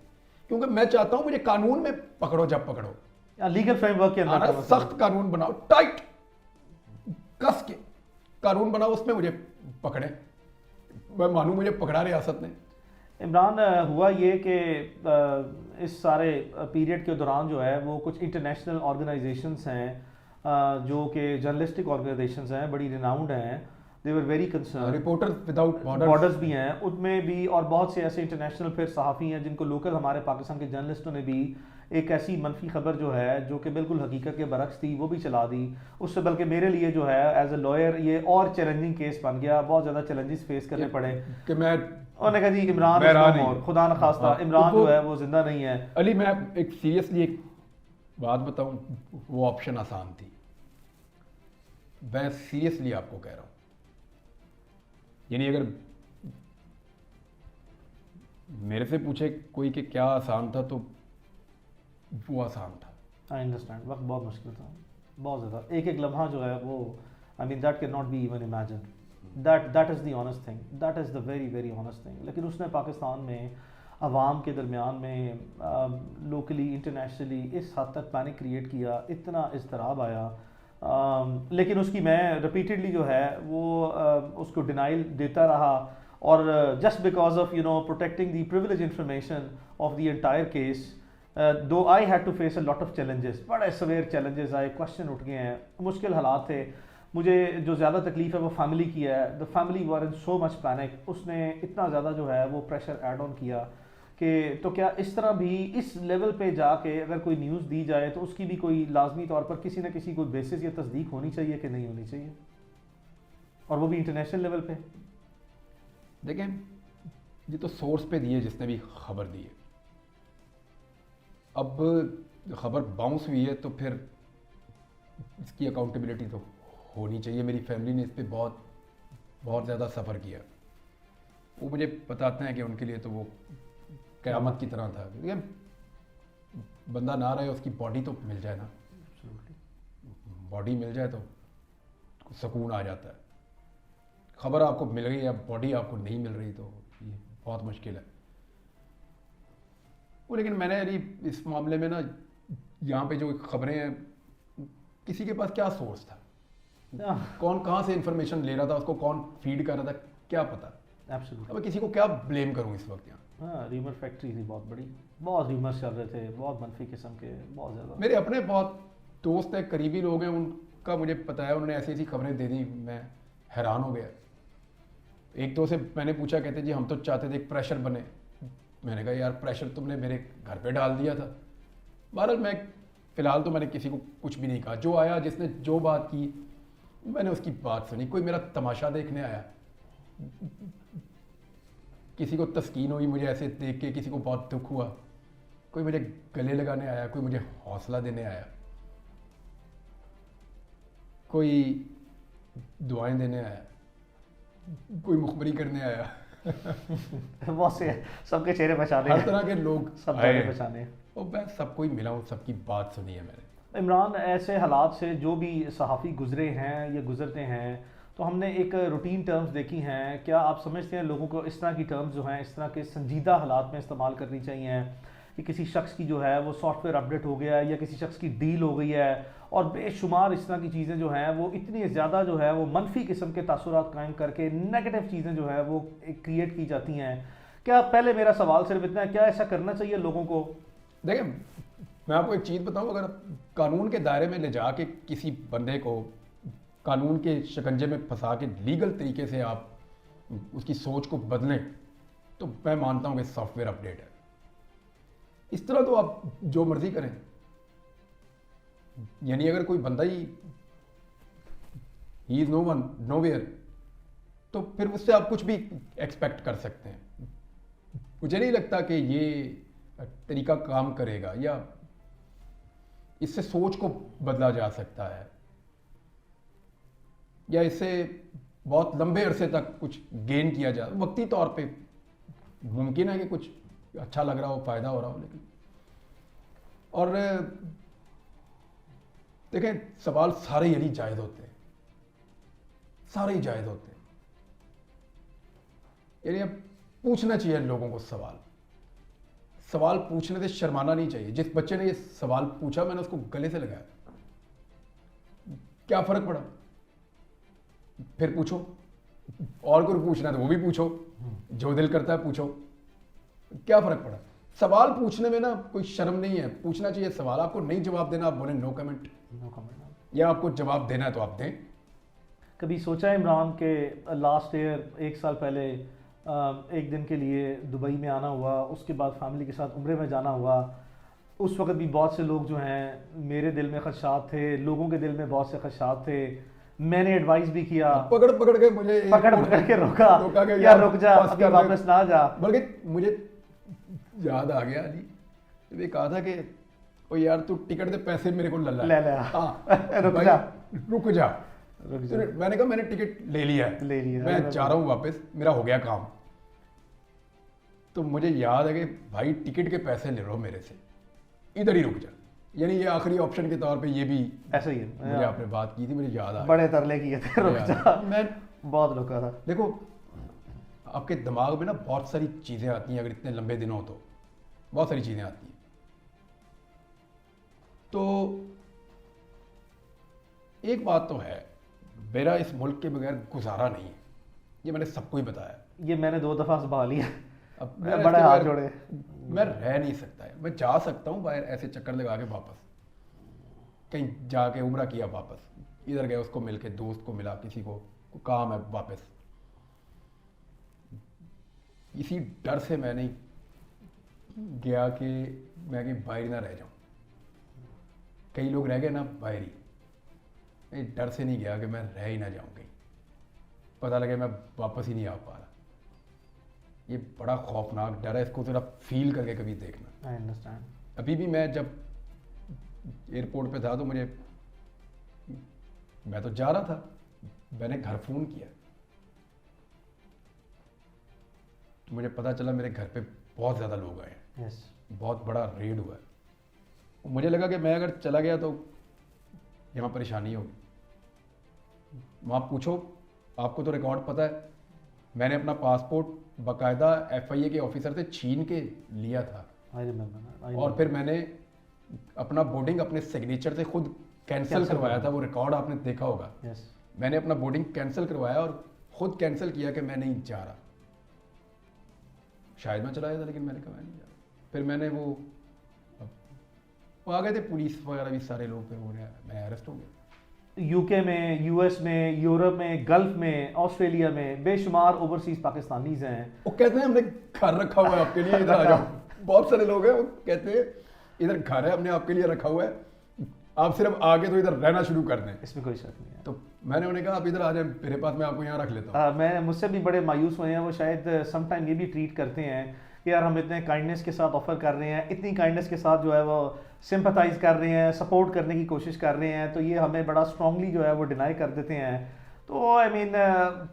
क्योंकि मैं चाहता हूं मुझे कानून में पकड़ो जब पकड़ो, लीगल फ्रेमवर्क के अंदर का मसला। सख्त कानून बनाओ, टाइट कस के कानून बनाओ, उसमें मुझे पकड़े, मैं मानूं मुझे पकड़ा रियासत ने। इमरान, हुआ ये कि इस सारे पीरियड के दौरान जो है वो कुछ इंटरनेशनल ऑर्गेनाइजेशंस हैं जो कि जर्नलिस्टिक ऑर्गेनाइजेशंस हैं, बड़ी रिनाउंड हैं, they were very concern, reporters without borders भी हैं उनमें भी, और बहुत से ऐसे इंटरनेशनल फिर सहाफ़ी हैं जिनको लोकल हमारे पाकिस्तान के जर्नलिस्टों ने भी एक ऐसी मनफी खबर जो है जो कि बिल्कुल हकीकत के बरक्स थी वो भी चला दी। उससे बल्कि मेरे लिए जो है एज ए लॉयर ये और चैलेंजिंग केस बन गया, बहुत ज़्यादा चैलेंजेस फेस करने पड़े कि मैं उन्होंने कहा जी इमरान मैं रहा is no नहीं। more, खुदा न खास्ता हाँ, इमरान तो वो- जो है वो जिंदा नहीं है। अली मैं एक सीरियसली एक बात बताऊं, वो ऑप्शन आसान थी, मैं सीरियसली आपको कह रहा हूं, यानी अगर मेरे से पूछे कोई कि क्या आसान था तो वो आसान था। आई अंडरस्टैंड, वक्त बहुत मुश्किल था, बहुत ज़्यादा, एक एक लम्हा जो है वो, I mean that can not be even imagine, that is the honest thing, that is the very very honest thing. लेकिन उसने पाकिस्तान में अवाम के दरमियान में लोकली इंटरनेशनली इस हद तक पैनिक क्रिएट किया, इतना इज़्तिराब आया, लेकिन उसकी मैं रिपीटेडली जो है वो उसको डिनाइल देता रहा, और just because of protecting the privilege information of the entire case, though I had to face a lot of challenges, बड़े सवेयर चैलेंजेस आए, क्वेश्चन उठ गए हैं, मुश्किल हालात थे। मुझे जो ज़्यादा तकलीफ है वो फैमिली की है, the family were in so much panic, उसने इतना ज़्यादा जो है वो प्रेशर ऐड ऑन किया कि तो क्या इस तरह भी इस लेवल पे जाके अगर कोई न्यूज़ दी जाए तो उसकी भी कोई लाजमी तौर पर किसी न किसी कोई बेसिस या तस्दीक होनी चाहिए कि नहीं होनी चाहिए, और वो भी इंटरनेशनल लेवल पे। देखें ये तो सोर्स पे दिए जिसने भी खबर दी है, अब खबर बाउंस हुई है तो फिर इसकी अकाउंटेबिलिटी तो होनी चाहिए। मेरी फैमिली ने इस पर बहुत बहुत ज़्यादा सफ़र किया, वो मुझे बताते हैं कि उनके लिए तो वो क़यामत की तरह था, क्योंकि बंदा ना रहे उसकी बॉडी तो मिल जाए ना, बॉडी मिल जाए तो सुकून आ जाता है। खबर आपको मिल गई या बॉडी आपको नहीं मिल रही तो ये बहुत मुश्किल है वो। लेकिन मैंने अभी इस मामले में ना, यहाँ पे जो खबरें हैं, किसी के पास क्या सोर्स था, कौन कहाँ से इंफॉर्मेशन ले रहा था, उसको कौन फीड कर रहा था, क्या पता। एब्सोल्युटली। अब मैं किसी को क्या ब्लेम करूँ इस वक्त यहाँ। हाँ, र्यूमर फैक्ट्री थी बहुत बड़ी, बहुत र्यूमर्स चल रहे थे, बहुत मनफी किस्म के, बहुत ज़्यादा। मेरे अपने बहुत दोस्त हैं, करीबी लोग हैं, उनका मुझे पता है, उन्होंने ऐसी ऐसी खबरें दे दी, मैं हैरान हो गया। एक दो से मैंने पूछा, कहते जी हम तो चाहते थे एक प्रेशर बने। मैंने कहा यार प्रेशर तुमने मेरे घर पे डाल दिया था। बहरहाल मैं फ़िलहाल तो मैंने किसी को कुछ भी नहीं कहा, जो आया जिसने जो बात की मैंने उसकी बात सुनी। कोई मेरा तमाशा देखने आया, किसी को तस्कीन हुई मुझे ऐसे देख के, किसी को बहुत दुख हुआ, कोई मुझे गले लगाने आया, कोई मुझे हौसला देने आया, कोई दुआएं देने आया, कोई मुखबरी करने आया। बहुत से सबके चेहरे पहचाने हर हैं, तरह के लोग सब आए चेहरे हैं। पहचाने हैं। और मैं सबको ही मिला हूँ, सबकी बात सुनी है मैंने। इमरान, ऐसे हालात से जो भी सहाफ़ी गुजरे हैं या गुजरते हैं, तो हमने एक रूटीन टर्म्स देखी हैं, क्या आप समझते हैं लोगों को इस तरह की टर्म्स जो हैं इस तरह के संजीदा हालात में इस्तेमाल करनी चाहिए कि किसी शख्स की जो है वो सॉफ्टवेयर अपडेट हो गया है या किसी शख्स की डील हो गई है, और बेशुमार इस तरह की चीज़ें जो हैं वो इतनी ज़्यादा जो है वो मनफी किस्म के तासुरात कायम करके नेगेटिव चीज़ें जो है वो क्रिएट की जाती हैं। क्या, पहले मेरा सवाल सिर्फ इतना है, क्या ऐसा करना चाहिए लोगों को? देखें मैं आपको एक चीज़ बताऊं, अगर कानून के दायरे में ले जाके किसी बंदे को कानून के शिकंजे में फंसा के लीगल तरीके से आप उसकी सोच को बदलें, तो मैं मानता हूं कि सॉफ्टवेयर अपडेट है। इस तरह तो आप जो मर्जी करें, यानी अगर कोई बंदा he is no one nowhere, तो फिर उससे आप कुछ भी एक्सपेक्ट कर सकते हैं। मुझे नहीं लगता कि ये तरीका काम करेगा, या इससे सोच को बदला जा सकता है, या इससे बहुत लंबे अरसे तक कुछ गेन किया जा, वक्ती तौर पे मुमकिन है कि कुछ अच्छा लग रहा हो, फायदा हो रहा हो, लेकिन और देखें सवाल सारे यही जायज़ होते हैं, सारे ही जायज़ होते हैं। यानी अब पूछना चाहिए लोगों को सवाल, सवाल पूछने से शर्माना नहीं चाहिए। जिस बच्चे ने ये सवाल पूछा मैंने उसको गले से लगाया, क्या फर्क पड़ा, फिर पूछो, और कोई पूछना है तो वो भी पूछो, जो दिल करता है पूछो, क्या फर्क पड़ा। सवाल पूछने में ना कोई शर्म नहीं है, पूछना चाहिए सवाल। आपको नहीं जवाब देना आप बोले नो कमेंट, या आपको जवाब देना है तो आप दें। कभी सोचा है इमरान के लास्ट ईयर 1 साल पहले एक दिन के लिए दुबई में आना हुआ, उसके बाद फैमिली के साथ उम्रे में जाना हुआ, उस वक्त भी बहुत से लोग जो हैं मेरे दिल में खदशात थे, लोगों के दिल में बहुत से खदशात थे, मैंने एडवाइस भी किया, पकड़ पकड़ के मुझे पकड़ के रोका कि यार रुक जा, अभी वापस ना जा। बल्कि मुझे याद आ गया जी, ये कहा था कि ओ यार तू टिकट दे पैसे मेरे को ले ले हाँ रुक भाई, जा रुक जा। मैंने कहा मैंने टिकट ले लिया है, मैं जा रहा हूँ वापस, मेरा हो गया काम। तो मुझे याद है कि भाई टिकट के पैसे ले लो मेरे से, इधर ही रुक जा। यानी ये आखिरी ऑप्शन के तौर पे ये भी ऐसा ही है। मुझे आपने बात की थी, मुझे याद आ बड़े तरले किए थे, रुक जा। मैं बहुत रुका था। देखो आपके दिमाग में ना बहुत सारी चीज़ें आती हैं, अगर इतने लंबे दिन हो तो बहुत सारी चीज़ें आती हैं। तो एक बात तो है, मेरा इस मुल्क के बगैर गुजारा नहीं है, ये मैंने सबको ही बताया। ये मैंने 2 दफ़ा संभाल लिया, अब बड़े हाथ जोड़े। मैं रह नहीं सकता है। मैं जा सकता हूँ बाहर ऐसे चक्कर लगा के वापस, कहीं जाके उम्रा किया वापस, इधर गए उसको मिल के, दोस्त को मिला, किसी को काम है वापस। इसी डर से मैं नहीं गया कि मैं कहीं बाहर ना रह जाऊँ। कई लोग रह गए ना बाहर ही, डर से नहीं गया कि मैं रह ही ना जाऊँ कहीं, पता लगे मैं वापस ही नहीं आ पा रहा। ये बड़ा खौफनाक डर है, इसको थोड़ा फील करके कभी देखना। I understand. अभी भी मैं जब एयरपोर्ट पे था तो मैं तो जा रहा था, मैंने घर फ़ोन किया तो मुझे पता चला मेरे घर पे बहुत ज़्यादा लोग आए हैं, यस, बहुत बड़ा रेड हुआ है। मुझे लगा कि मैं अगर चला गया तो यहाँ परेशानी वहाँ पूछो, आपको तो रिकॉर्ड पता है, मैंने अपना पासपोर्ट बाकायदा FIA के ऑफिसर से छीन के लिया था। और फिर मैंने अपना बोर्डिंग अपने सिग्नेचर से खुद कैंसिल करवाया था, वो रिकॉर्ड आपने देखा होगा। मैंने अपना बोर्डिंग कैंसिल करवाया और खुद कैंसिल किया कि मैं नहीं जा रहा। शायद मैं चला गया था, लेकिन मैंने कहा मैं नहीं जा रहा। फिर मैंने वो आ गए थे पुलिस वगैरह भी सारे लोग, फिर वो मैं अरेस्ट हो गया। यूके में, US में, यूरोप में, गल्फ में, ऑस्ट्रेलिया में बेशुमार ओवरसीज पाकिस्तानीज हैं। वो कहते हैं हमने घर रखा हुआ है आपके लिए, इधर आ जाओ। बहुत सारे लोग हैं वो कहते हैं इधर घर है हमने आपके लिए रखा हुआ है, आप सिर्फ आगे तो इधर रहना शुरू कर दें। इसमें कोई शक नहीं है। तो मैंने उन्हें कहा आप इधर आ जाए मेरे पास, मैं आपको यहाँ रख लेता हूँ। मैं मुझसे भी बड़े मायूस हुए हैं, वो शायद समटाइम ये भी ट्रीट करते हैं कि यार हम इतने काइंडनेस के साथ ऑफर कर रहे हैं, इतनी काइंडनेस के साथ जो है वो सिंपथाइज कर रहे हैं, सपोर्ट करने की कोशिश कर रहे हैं, तो ये हमें बड़ा स्ट्रांगली जो है वो डिनाई कर देते हैं। तो आई मीन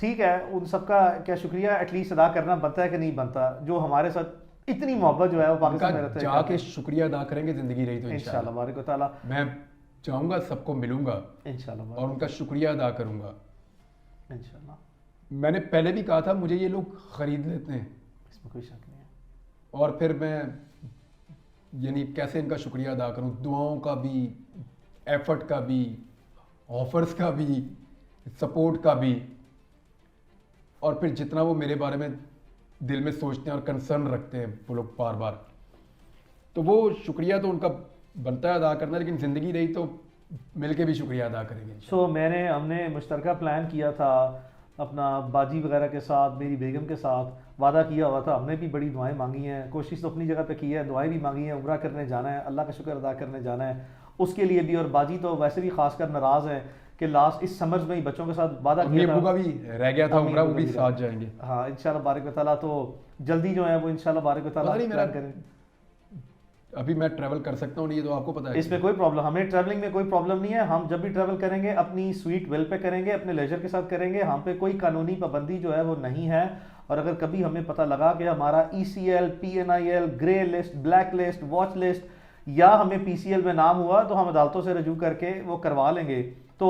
ठीक है, उन सबका क्या शुक्रिया एटलीस्ट अदा करना बनता है कि नहीं बनता, जो हमारे साथ इतनी मोहब्बत जो है वो पाकिस्तान में रहते हैं। जाके शुक्रिया अदा करेंगे, जिंदगी रही तो इंशाल्लाह बारिक व तआला। मैं जाऊँगा, सबको मिलूंगा इंशाल्लाह और उनका शुक्रिया अदा करूँगा। इंशाल्लाह। मैंने पहले भी कहा था मुझे ये लोग खरीद लेते हैं, इसमें कोई शक नहीं है। और फिर मैं यानी कैसे इनका शुक्रिया अदा करूं, दुआओं का भी, एफर्ट का भी, ऑफर्स का भी, सपोर्ट का भी, और फिर जितना वो मेरे बारे में दिल में सोचते हैं और कंसर्न रखते हैं वो लोग बार बार, तो वो शुक्रिया तो उनका बनता है अदा करना, लेकिन ज़िंदगी रही तो मिलके भी शुक्रिया अदा करेंगे। हमने मुश्तरका प्लान किया था अपना बाजी वगैरह के साथ, मेरी बेगम के साथ वादा किया हुआ था, हमने भी बड़ी दुआएं मांगी हैं, कोशिश तो अपनी जगह पे की है, दुआएं भी मांगी हैं, उम्रा करने जाना है, अल्लाह का शुक्र अदा करने जाना है उसके लिए भी। और बाजी तो वैसे भी खासकर नाराज़ हैं कि लास्ट इस समर्स में ही बच्चों के साथ वादा किया था, का भी रह गया था उम्रा, वो भी साथ जाएंगे। हाँ इंशाल्लाह बारिक व तआला, तो जल्दी जो है वो इंशाल्लाह बारिक व तआला मेरा करें। अभी मैं ट्रैवल कर सकता हूँ, नहीं ये तो आपको पता है। इसमें कोई प्रॉब्लम, हमें ट्रैवलिंग में कोई प्रॉब्लम नहीं है। हम जब भी ट्रैवल करेंगे अपनी स्वीट विल पे करेंगे, अपने लेजर के साथ करेंगे। हम पे कोई कानूनी पाबंदी जो है वो नहीं है। और अगर कभी हमें पता लगा कि हमारा ECL, PNIL, grey list, black list, watch list या हमें PCL में नाम हुआ तो हम अदालतों से रजू करके वो करवा लेंगे। तो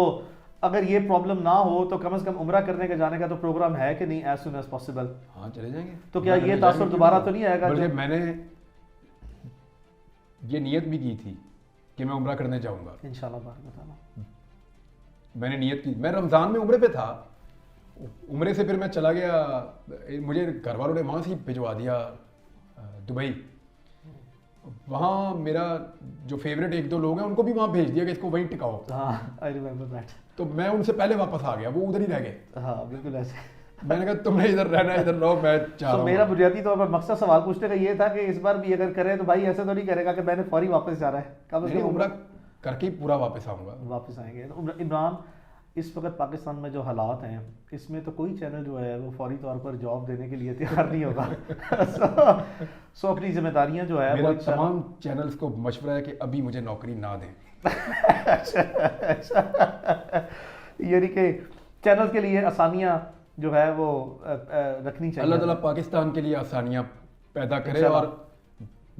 अगर ये प्रॉब्लम ना हो तो कम से कम उम्रा करने के जाने का तो प्रोग्राम है कि नहीं, एज सुन एज पॉसिबल। हाँ चले जाएंगे। तो क्या ये तासुर दोबारा तो नहीं आएगा? बल्कि मैंने ये नियत भी की थी कि मैं उम्रा करने जाऊंगा इंशाल्लाह बात बताना। मैंने नियत की, मैं रमज़ान में उम्रे पे था, उम्रे से फिर मैं चला गया, मुझे घर वालों ने वहाँ से भिजवा दिया दुबई। वहाँ मेरा जो फेवरेट एक दो लोग हैं उनको भी वहाँ भेज दिया कि इसको वहीं टिकाओ। हाँ, आई रिमेंबर दैट। तो मैं उनसे पहले वापस आ गया, वो उधर ही रह गए। हाँ बिल्कुल ऐसे। मैंने कहा तुमने इधर रहना, इधर रहो, मैं चाह रहा तो हूँ। मेरा बुनियादी तौर पर मकसद सवाल पूछने का ये था कि इस बार भी अगर करे तो भाई ऐसे तो नहीं करेगा कि मैंने फौरी वापस जा रहा है, कब नहीं, उम्रा करके ही पूरा वापस आऊँगा। वापस आएंगे। तो इमरान, इस वक्त पाकिस्तान में जो हालात हैं इसमें तो कोई चैनल जो है वो फौरी तौर पर जॉब देने के लिए तैयार नहीं होगा। सो अपनी जिम्मेदारियां जो है मेरा तमाम चैनल्स को मशवरा है कि अभी मुझे नौकरी ना दें। यानी कि चैनल के लिए आसानियां जो है वो रखनी चाहिए। अल्लाह ताला पाकिस्तान के लिए आसानियां पैदा करे और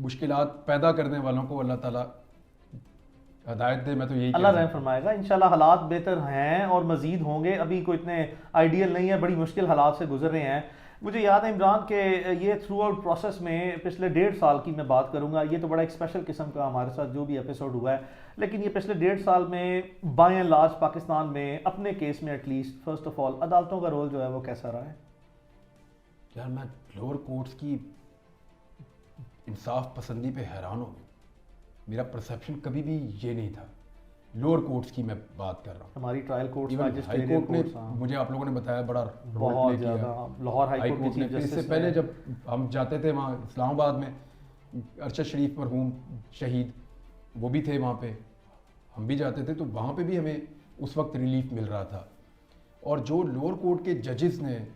मुश्किलात पैदा करने वालों को अल्लाह ताला हदायत दे। मैं तो यही अल्लाह रहम फरमाएगा। इंशाल्लाह हालात बेहतर हैं और मजीद होंगे, अभी कोई इतने आइडियल नहीं है, बड़ी मुश्किल हालात से गुजर रहे हैं। मुझे याद है इमरान के ये थ्रू आउट प्रोसेस में पिछले 1.5 साल की मैं बात करूंगा, ये तो बड़ा एक स्पेशल किस्म का हमारे साथ जो भी एपिसोड हुआ है, लेकिन ये पिछले 1.5 साल में बाय एंड लार्ज पाकिस्तान में अपने केस में एटलीस्ट फर्स्ट ऑफ ऑल अदालतों का रोल जो है वो कैसा रहा है? यार मैं लोअर कोर्ट्स की इंसाफ पसंदी पे हैरान हो गया। मेरा परसेप्शन कभी भी ये नहीं था। लोअर कोर्ट्स की मैं बात कर रहा हूँ। हमारी ट्रायल कोर्ट्स, हाई कोर्ट ने, मुझे आप लोगों ने बताया, बड़ा बहुत ज़्यादा। लाहौर हाई कोर्ट ने, इससे पहले जब हम जाते थे वहाँ इस्लामाबाद में, अरशद शरीफ मरहूम शहीद वो भी थे वहाँ पे, हम भी जाते थे, तो वहाँ पे भी हमें उस वक्त रिलीफ मिल रहा था। और जो लोअर कोर्ट के जजेस ने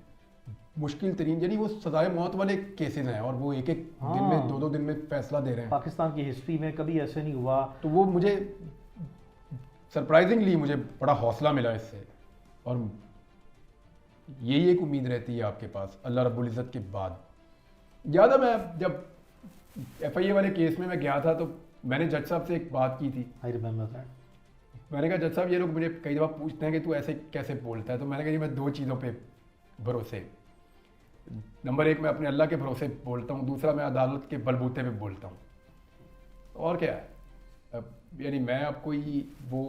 मुश्किल तरीन, यानी वो सजाए मौत वाले केसेस हैं और वो एक एक दिन में 2-2 दिन में फैसला दे रहे हैं। पाकिस्तान की हिस्ट्री में कभी ऐसे नहीं हुआ। तो वो मुझे सरप्राइजिंगली मुझे बड़ा हौसला मिला इससे। और यही एक उम्मीद रहती है आपके पास अल्लाह रब्बुल इज़्ज़त के बाद। याद है मैं जब FIA वाले केस में मैं गया था तो मैंने जज साहब से एक बात की थी। I remember that. मैंने कहा जज साहब ये लोग मुझे कई दफ़ा पूछते हैं कि तू ऐसे कैसे बोलता है, तो मैंने कहा जी मैं 2 चीज़ों पे भरोसे, नंबर 1 मैं अपने अल्लाह के भरोसे बोलता हूँ, दूसरा मैं अदालत के बलबूते पे बोलता हूँ। और क्या है, यानी मैं अब कोई वो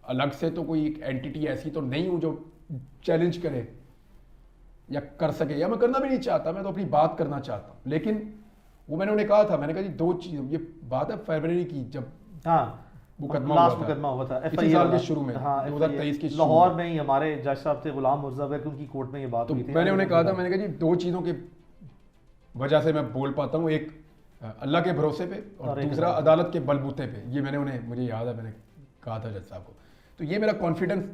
अलग से तो कोई एक एंटिटी ऐसी तो नहीं हूँ जो चैलेंज करे या कर सके, या मैं करना भी नहीं चाहता, मैं तो अपनी बात करना चाहता हूँ। लेकिन वो मैंने उन्हें कहा था, मैंने कहा जी 2 चीज़, ये बात है फरवरी की जब मुकदमा हुआ था इसी साल के शुरू में, 2023 के लाहौर में ही हमारे जज साहब थे गुलाम मुर्जा बेग, उनकी कोर्ट में ये बात हुई थी। मैंने उन्हें कहा था, मैंने कहा जी 2 चीज़ों की वजह से मैं बोल पाता हूँ, एक अल्लाह के भरोसे पे और दूसरा अदालत के बलबूते पे। ये मैंने उन्हें, मुझे याद है मैंने कहा था जज साहब को। तो ये मेरा कॉन्फिडेंस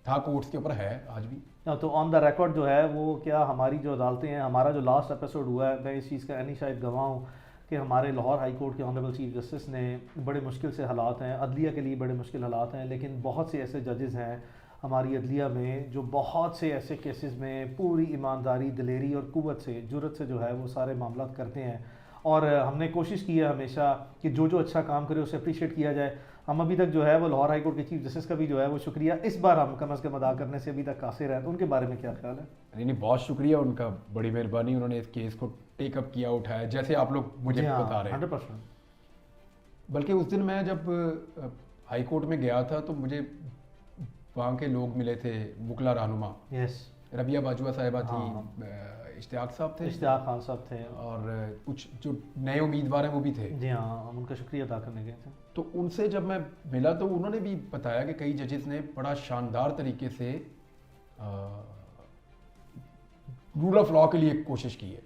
था कोर्ट्स के ऊपर, है आज भी। तो ऑन द रिकॉर्ड जो है वो क्या हमारी जो अदालतें हैं, हमारा जो लास्ट एपिसोड हुआ है, मैं इस चीज़ का यानी शायद गवाह हूँ कि हमारे लाहौर हाई कोर्ट के ऑनरेबल चीफ जस्टिस ने, बड़े मुश्किल से हालात हैं, अदलिया के लिए बड़े मुश्किल हालात हैं, लेकिन बहुत से ऐसे जजेस हैं हमारी अदलिया में जो बहुत से ऐसे केसेस में पूरी ईमानदारी, दिलेरी और कुव्वत से, जुर्रत से जो है वो सारे मामला करते हैं। और हमने कोशिश की है हमेशा कि जो जो अच्छा काम करे उसे अप्रिशिएट किया जाए। हम अभी तक जो है वो लाहौर हाई कोर्ट के चीफ जस्टिस का भी जो है वो शुक्रिया इस बार हम कम अज़ कम अदा करने से अभी तक कासिर हैं। तो उनके बारे में क्या ख्याल है? नहीं, बहुत शुक्रिया उनका, बड़ी मेहरबानी, उन्होंने इस केस को टेकअप किया, उठाया, जैसे आप लोग मुझे बता रहे हैं। 100%। बल्कि उस दिन मैं जब हाई कोर्ट में गया था तो मुझे वहाँ के लोग मिले थे, वकला रहनुमा, रबिया बाजुआ साहिबा थी, इश्तियाक साहब थे, इश्तियाक खान साहब थे, और कुछ जो नए उम्मीदवार हैं वो भी थे। जी हाँ, हम उनका शुक्रिया अदा करने गए थे। तो उनसे जब मैं मिला तो उन्होंने भी बताया कि कई जजेस ने बड़ा शानदार तरीके से रूल ऑफ लॉ के लिए कोशिश की है।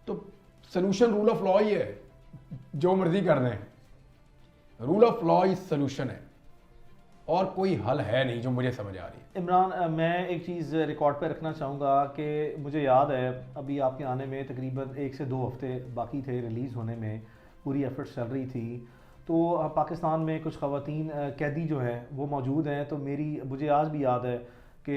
तो सलूशन रूल ऑफ लॉ ही है, जो मर्जी कर रहे हैं, rule of law he solution है और कोई हल है नहीं जो मुझे समझ आ रही है। इमरान, मैं एक चीज़ रिकॉर्ड पे रखना चाहूँगा कि मुझे याद है अभी आपके आने में तकरीबन 1 से 2 हफ्ते बाकी थे रिलीज़ होने में, पूरी एफर्ट्स चल रही थी, तो पाकिस्तान में कुछ ख़वातीन कैदी जो है वो मौजूद हैं। तो मुझे आज भी याद है कि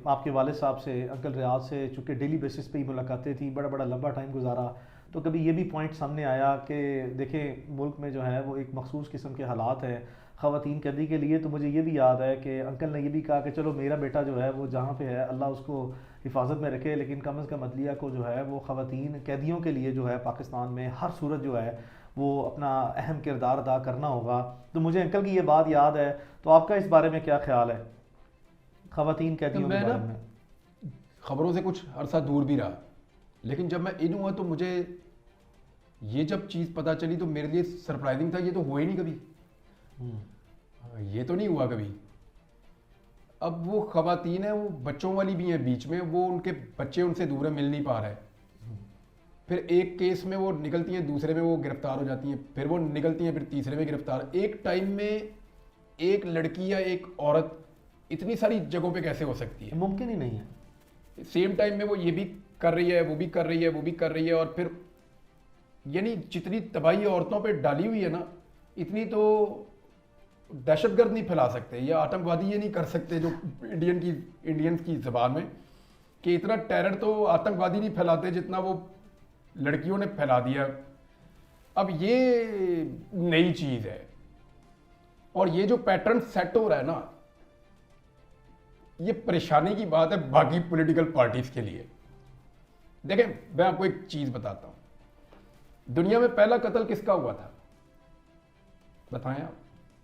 आपके वालिद साहब से, अंकल रियाज से, चूँकि डेली बेसिस पे ही मुलाकातें थी, बड़ा बड़ा लंबा टाइम गुजारा, तो कभी ये भी पॉइंट सामने आया कि देखें मुल्क में जो है वो एक मखसूस किस्म के हालात हैं ख़वातीन कैदी के लिए। तो मुझे ये भी याद है कि अंकल ने ये भी कहा कि चलो मेरा बेटा जो है वो जहाँ पे है अल्लाह उसको हिफाजत में रखे, लेकिन कम अज़ कम अदलिया को जो है वो ख़वातीन कैदियों के लिए जो है पाकिस्तान में हर सूरत जो है वो अपना अहम किरदार अदा करना होगा। तो मुझे अंकल की ये बात याद है, तो आपका इस बारे में क्या ख्याल है ख़वातीन तो कैदियों के मैं बारे ना में? खबरों से कुछ अरसा दूर भी रहा, लेकिन जब मैं इन हुआ तो मुझे ये जब चीज़ पता चली तो मेरे लिए सरप्राइजिंग था। ये तो हुआ ही नहीं कभी, ये तो नहीं हुआ कभी। अब वो खवातीन हैं, वो बच्चों वाली भी हैं बीच में, वो उनके बच्चे उनसे दूर है, मिल नहीं पा रहे। फिर एक केस में वो निकलती हैं, दूसरे में वो गिरफ्तार हो जाती हैं, फिर वो निकलती हैं, फिर तीसरे में गिरफ्तार। एक टाइम में एक लड़की या एक औरत इतनी सारी जगहों पे कैसे हो सकती है? मुमकिन ही नहीं है। सेम टाइम में वो ये भी कर रही है, वो भी कर रही है, वो भी कर रही है, और फिर यानी जितनी तबाही औरतों पे डाली हुई है ना, इतनी तो दहशतगर्द नहीं फैला सकते या आतंकवादी ये नहीं कर सकते जो इंडियंस की ज़बान में, कि इतना टेरर तो आतंकवादी नहीं फैलाते जितना वो लड़कियों ने फैला दिया। अब ये नई चीज़ है, और ये जो पैटर्न सेट हो रहा है ना, ये परेशानी की बात है बाकी पॉलिटिकल पार्टीज के लिए। देखें, मैं आपको एक चीज़ बताता हूँ, दुनिया में पहला कत्ल किसका हुआ था बताएं आप?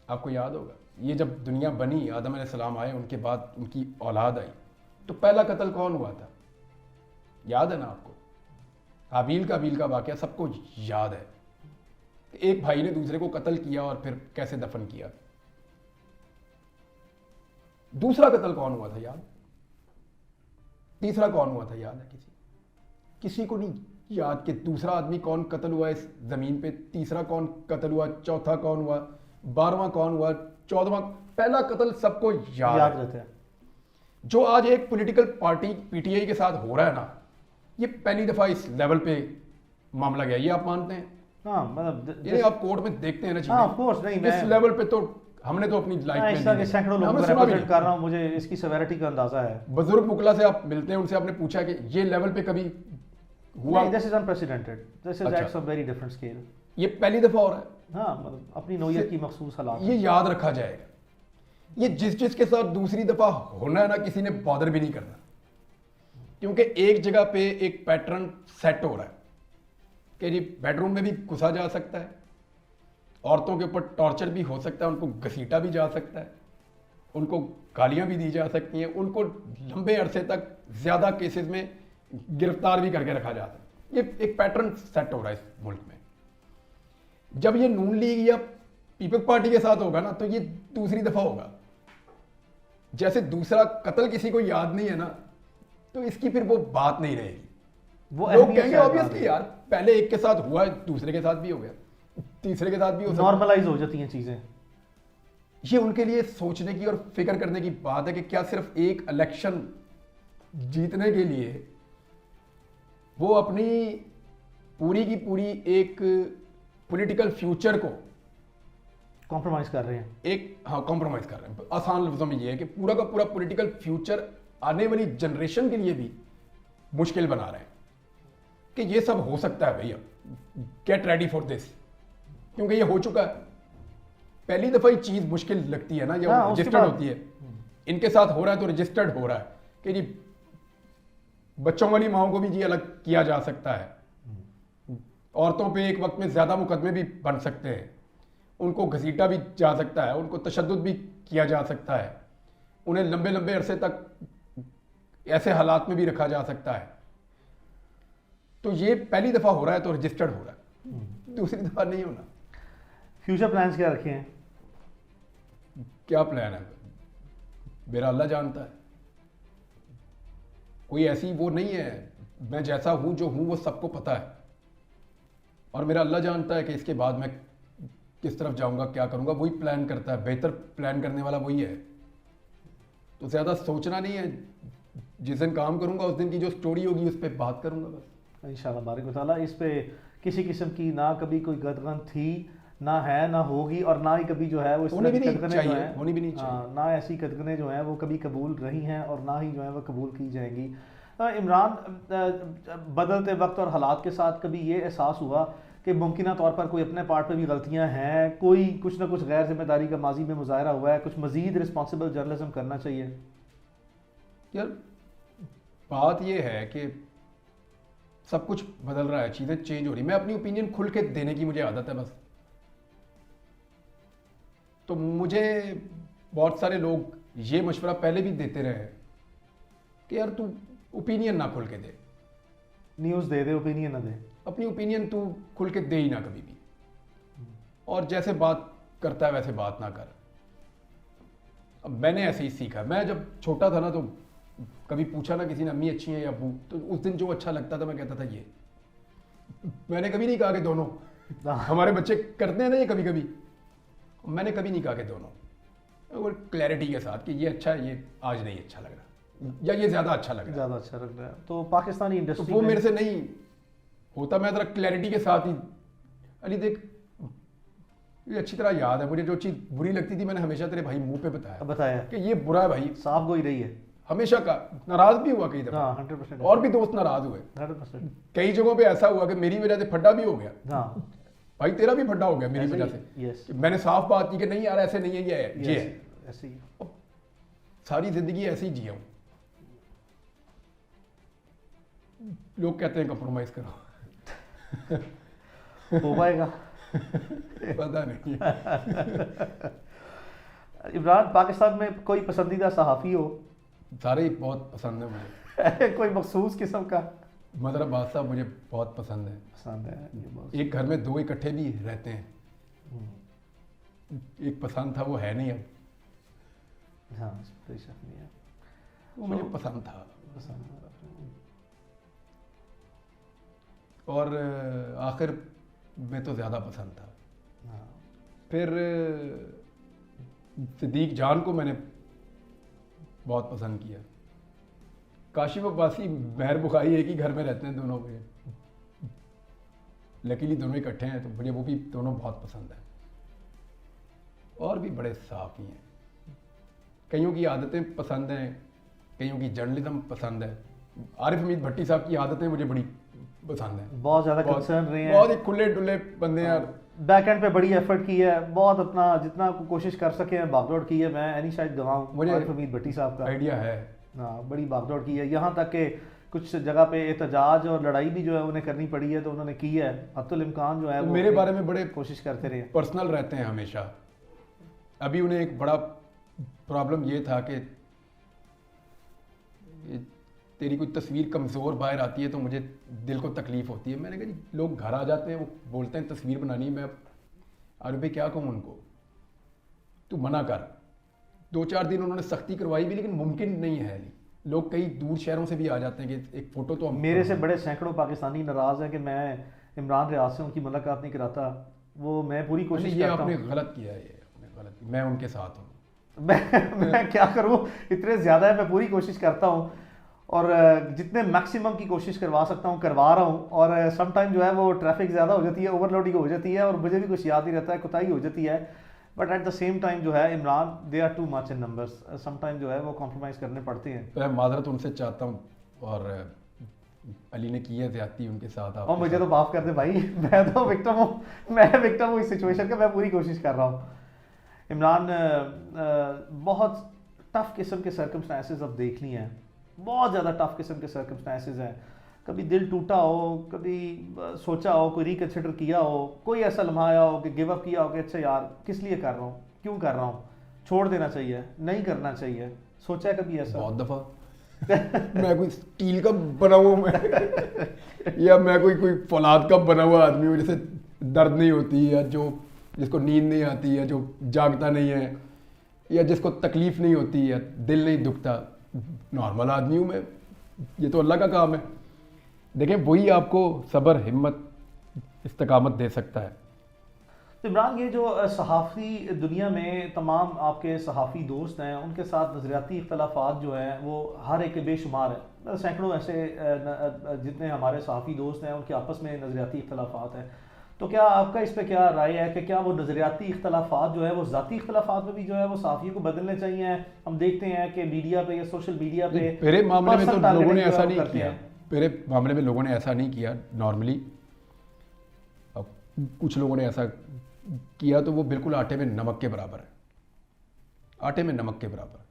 आपको याद होगा, ये जब दुनिया बनी, आदम अलैहिस्सलाम आए, उनके बाद उनकी औलाद आई, तो पहला कत्ल कौन हुआ था? याद है ना आपको? हाबील काबील का वाकया सबको याद है। एक भाई ने दूसरे को कत्ल किया और फिर कैसे दफन किया। दूसरा कत्ल कौन हुआ था याद? तीसरा कौन हुआ था याद है? किसी को नहीं याद कि दूसरा आदमी कौन कत्ल हुआ इस जमीन पे, तीसरा कौन कत्ल हुआ, चौथा कौन हुआ, 12वां कौन हुआ, 14वां। पहला कत्ल सबको याद रहता है। जो आज एक पॉलिटिकल पार्टी पीटीआई के साथ हो रहा है ना, ये पहली दफा इस लेवल पे मामला गया। ये आप मानते हैं? हाँ, मतलब ये आप कोर्ट में देखते हैं ना चीजें। हाँ, ऑफ कोर्स नहीं, इस लेवल पे तो हमने तो अपनी लाइफ में इस तरह के सैकड़ों लोगों को रिप्रेजेंट कर रहा हूँ, मुझे इसकी सेवेरिटी का अंदाजा है। बुजुर्ग मुकला से आप मिलते हैं, उनसे आपने पूछा कि ये लेवल पे कभी हुआ? This is unprecedented, this is acts of very different scale. ये पहली दफा हो रहा है। हाँ, मतलब अपनी नौयत की मखसूस हालात। ये याद रखा जाएगा। ये जिस के साथ दूसरी दफा होना है ना, किसी ने बॉदर भी नहीं करना, क्योंकि एक जगह पे एक पैटर्न सेट हो रहा है कि जी बेडरूम में भी घुसा जा सकता है, औरतों के ऊपर टॉर्चर भी हो सकता है, उनको घसीटा भी जा सकता है, उनको गालियां भी दी जा सकती हैं, उनको लंबे अरसे तक ज़्यादा केसेस में गिरफ्तार भी करके रखा जाता है। ये एक पैटर्न सेट हो रहा है इस मुल्क में। जब ये नून लीग या पीपल्स पार्टी के साथ होगा ना, तो ये दूसरी दफा होगा। जैसे दूसरा कत्ल किसी को याद नहीं है ना, तो इसकी फिर वो बात नहीं रहेगी। वो लोग कहेंगे ऑब्वियसली यार, पहले एक के साथ हुआ है, दूसरे के साथ भी हो गया, तीसरे के साथ भी हो सकता है। नॉर्मलाइज हो जाती हैं चीजें। ये उनके लिए सोचने की और फिक्र करने की बात है कि क्या सिर्फ एक इलेक्शन जीतने के लिए वो अपनी पूरी की पूरी एक पॉलिटिकल फ्यूचर को कॉम्प्रोमाइज कर रहे हैं। कॉम्प्रोमाइज कर रहे हैं। आसान लफ्जों में ये है कि पूरा का पूरा पॉलिटिकल फ्यूचर आने वाली जनरेशन के लिए भी मुश्किल बना रहे हैं कि ये सब हो सकता है भैया, गेट रेडी फॉर दिस, क्योंकि ये हो चुका है। पहली दफा ही चीज मुश्किल लगती है ना, ये रजिस्टर्ड होती है। इनके साथ हो रहा है तो रजिस्टर्ड हो रहा है कि जी बच्चों वाली माओं को भी जी अलग किया जा सकता है, औरतों पे एक वक्त में ज्यादा मुकदमे भी बन सकते हैं, उनको घसीटा भी जा सकता है, उनको तशद्दुद भी किया जा सकता है, उन्हें लंबे लंबे अरसे तक ऐसे हालात में भी रखा जा सकता है। तो ये पहली दफा हो रहा है तो रजिस्टर्ड हो रहा है, दूसरी दफा नहीं होना। फ्यूचर प्लान्स क्या रखे हैं? क्या प्लान है मेरा अल्लाह जानता है। कोई ऐसी वो नहीं है, मैं जैसा हूं जो हूं वो सबको पता है, और मेरा अल्लाह जानता है कि इसके बाद मैं किस तरफ जाऊंगा, क्या करूंगा, वही प्लान करता है। बेहतर प्लान करने वाला वही है। तो ज़्यादा सोचना नहीं है, जिस दिन काम करूंगा उस दिन की जो स्टोरी होगी उस पर बात करूंगा बस। इंशाल्लाह बारिक व ताला। इस पे किसी किस्म की ना कभी कोई गदगन थी, ना है, ना होगी, और ना ही कभी जो है वो इस होनी तरह भी की नहीं कदगनें जो चाहिए, हैं, होनी भी नहीं चाहिए। हाँ, ना ऐसी कदगनें जो हैं वो कभी कबूल रही हैं और ना ही जो है वो कबूल की जाएंगी। इमरान, बदलते वक्त और हालात के साथ कभी ये एहसास हुआ कि मुमकिन तौर पर कोई अपने पार्ट पे भी गलतियां हैं, कोई कुछ ना कुछ गैर जिम्मेदारी का माजी में मुजाहरा हुआ है, कुछ मजीद रिस्पॉन्सिबल जर्नलिज्म करना चाहिए? यार बात ये है कि सब कुछ बदल रहा है, चीज़ें चेंज हो रही, मैं अपनी ओपिनियन खुल के देने की मुझे आदत है बस। तो मुझे बहुत सारे लोग ये मशवरा पहले भी देते रहे हैं कि यार तू ओपिनियन ना खुल के दे, न्यूज़ दे दे, ओपिनियन ना दे। अपनी ओपिनियन तू खुल के दे ही ना कभी भी, और जैसे बात करता है वैसे बात ना कर। अब मैंने ऐसे ही सीखा, मैं जब छोटा था ना तो कभी पूछा ना किसी ने अम्मी अच्छी है या अब्बू, तो उस दिन जो अच्छा लगता था मैं कहता था ये। मैंने कभी नहीं कहा कि दोनों, हमारे बच्चे करते हैं ना ये कभी कभी, मैंने कभी नहीं कहा कि दोनों, और क्लैरिटी के साथ कि ये अच्छा है, ये आज नहीं अच्छा लग रहा, या ये ज़्यादा अच्छा लग रहा है, ज़्यादा अच्छा लग रहा है। तो पाकिस्तानी तो इंडस्ट्री वो में मेरे से नहीं होता। मैं ज़रा क्लैरिटी के साथ ही, अली देख ये अच्छी तरह याद है मुझे, जो चीज़ बुरी लगती थी मैंने हमेशा तेरे भाई मुंह पे बताया बताया कि ये बुरा है भाई, साफ गोई रही है। हमेशा का। नाराज भी हुआ कई दफा, हाँ, 100%। और भी दोस्त नाराज हुए, 100%। कई जगहों पे ऐसा हुआ कि मेरी वजह से फड्डा भी हो गया, हाँ, भाई तेरा भी फड्डा हो गया मेरी ऐसे वजह ही, से। यस, कि मैंने साफ बात की कि नहीं यार ऐसे नहीं है, ये है, ये है। ऐसे ही। सारी जिंदगी ऐसे ही जिया हूं। लोग कहते हैं कंप्रोमाइज करो, हो पाएगा? पता नहीं। इमरान, पाकिस्तान में कोई पसंदीदा सहाफ़ी हो? सारे ही बहुत पसंद है मुझे। कोई मखसूस किस्म का? मदर अब्बास साहब मुझे बहुत पसंद है। पसंद है ये बहुत। एक घर में दो इकट्ठे भी रहते हैं, एक पसंद था वो है नहीं अब, हाँ, कोई शक नहीं है, वो मुझे पसंद था। पसंद है। और आखिर में तो ज़्यादा पसंद था। हाँ, फिर सिद्दीक जान को मैंने बहुत पसंद किया। काशिफ अब्बासी महर बुखारी एक ही घर में रहते हैं दोनों में, लकीली दोनों इकट्ठे हैं, तो मुझे वो भी दोनों बहुत पसंद है। और भी बड़े साफ़ी हैं, कईयों की आदतें पसंद हैं, कईयों की जर्नलिज्म पसंद है। आरिफ हमीद भट्टी साहब की आदतें मुझे बड़ी पसंद हैं, बहुत ज़्यादा कंसर्न रहे हैं, बहुत ही खुले डुले बंदे हैं। बैक एंड पे बड़ी एफर्ट की है, बहुत अपना जितना कोशिश कर सके हैं भागदौड़ की है। मैं एनी शायद गवाऊँ मुझे आरिफ हमीद भट्टी साहब का आइडिया है। हाँ, बड़ी भागदौड़ की है, यहाँ तक कि कुछ जगह पे एहतजाज और लड़ाई भी जो है उन्हें करनी पड़ी है, तो उन्होंने की है। अब्दुल इमकान जो है तो वो मेरे बारे में बड़े कोशिश करते रहे। पर्सनल रहते हैं हमेशा। अभी उन्हें एक बड़ा प्रॉब्लम ये था कि तेरी कोई तस्वीर कमज़ोर बाहर आती है तो मुझे दिल को तकलीफ़ होती है। मैंने कहा जी लोग घर आ जाते हैं, वो बोलते हैं तस्वीर बनानी, मैं अरे भाई क्या कहूँ उनको, तू मना कर। 2-4 दिन उन्होंने सख्ती करवाई भी, लेकिन मुमकिन नहीं है। लोग कई दूर शहरों से भी आ जाते हैं कि एक फ़ोटो तो हम, मेरे से बड़े सैकड़ों पाकिस्तानी नाराज़ हैं कि मैं इमरान रियाज से उनकी मुलाकात नहीं कराता। वो मैं पूरी कोशिश ये करता आपने हूँ। गलत किया है, ये आपने गलत किया। मैं उनके साथ हूँ। मैं क्या करूँ, इतने ज़्यादा है, मैं पूरी कोशिश करता हूँ और जितने मैक्सिमम की कोशिश करवा सकता हूँ करवा रहा हूँ। और सम टाइम जो है वो ट्रैफिक ज़्यादा हो जाती है, ओवरलोडिंग हो जाती है और मुझे भी कुछ याद नहीं रहता है, कोताही हो जाती है। But at the same time जो है Imran, they are too much in numbers, some time जो है वो कॉम्प्रोमाइज़ करने पड़ते हैं। मैं माजरत उनसे चाहता हूँ, और अली ने की है ज़्यादती उनके साथ। और मुझे तो माफ़ कर दे भाई, मैं तो विक्टिम हूँ, मैं विक्टिम हूँ इस सिचुएशन का, मैं पूरी कोशिश कर रहा हूँ। इमरान, बहुत टफ किस्म के सर्कमस्टांसेस अब देख ली हैं, बहुत ज़्यादा टफ किस्म के सर्कमस्टांसेस हैं। कभी दिल टूटा हो, कभी सोचा हो, कोई रिकन्सिडर किया हो, कोई ऐसा लम्हा आया हो कि गिव अप किया हो कि अच्छा यार किस लिए कर रहा हूँ, क्यों कर रहा हूँ, छोड़ देना चाहिए, नहीं करना चाहिए, सोचा है कभी ऐसा? बहुत दफ़ा। मैं कोई स्टील का बना हुआ मैं या मैं कोई फौलाद का बना हुआ आदमी हूँ जैसे दर्द नहीं होती, या जो जिसको नींद नहीं आती, या जो जागता नहीं है, या जिसको तकलीफ़ नहीं होती, या दिल नहीं दुखता। नॉर्मल आदमी हूँ मैं, ये तो अल्लाह का काम है। देखें वही आपको सब्र, हिम्मत, इस्तिकामत दे सकता है। तो इमरान, ये जो सहाफ़ी दुनिया में तमाम आपके सहाफ़ी दोस्त हैं, उनके साथ नज़रियाती इख्तलाफात जो हैं वो हर एक के बेशुमार हैं। सैकड़ों ऐसे जितने हमारे सहाफ़ी दोस्त हैं उनके आपस में नज़रियाती इख्तलाफात हैं। तो क्या आपका इस पे क्या राय है कि क्या वो नज़रियाती इख्तलाफात जो है वो ज़ाती इख्तलाफात में भी जो है वो सहाफ़ियों को बदलने चाहिए? हम देखते हैं कि मीडिया पे या सोशल मीडिया पे मेरे मामले में तो पर्सनल लोगों ने टारगेटिंग जो ऐसा है वो नहीं करते किया। हैं। मेरे मामले में लोगों ने ऐसा नहीं किया नॉर्मली। अब कुछ लोगों ने ऐसा किया तो वो बिल्कुल आटे में नमक के बराबर है, आटे में नमक के बराबर।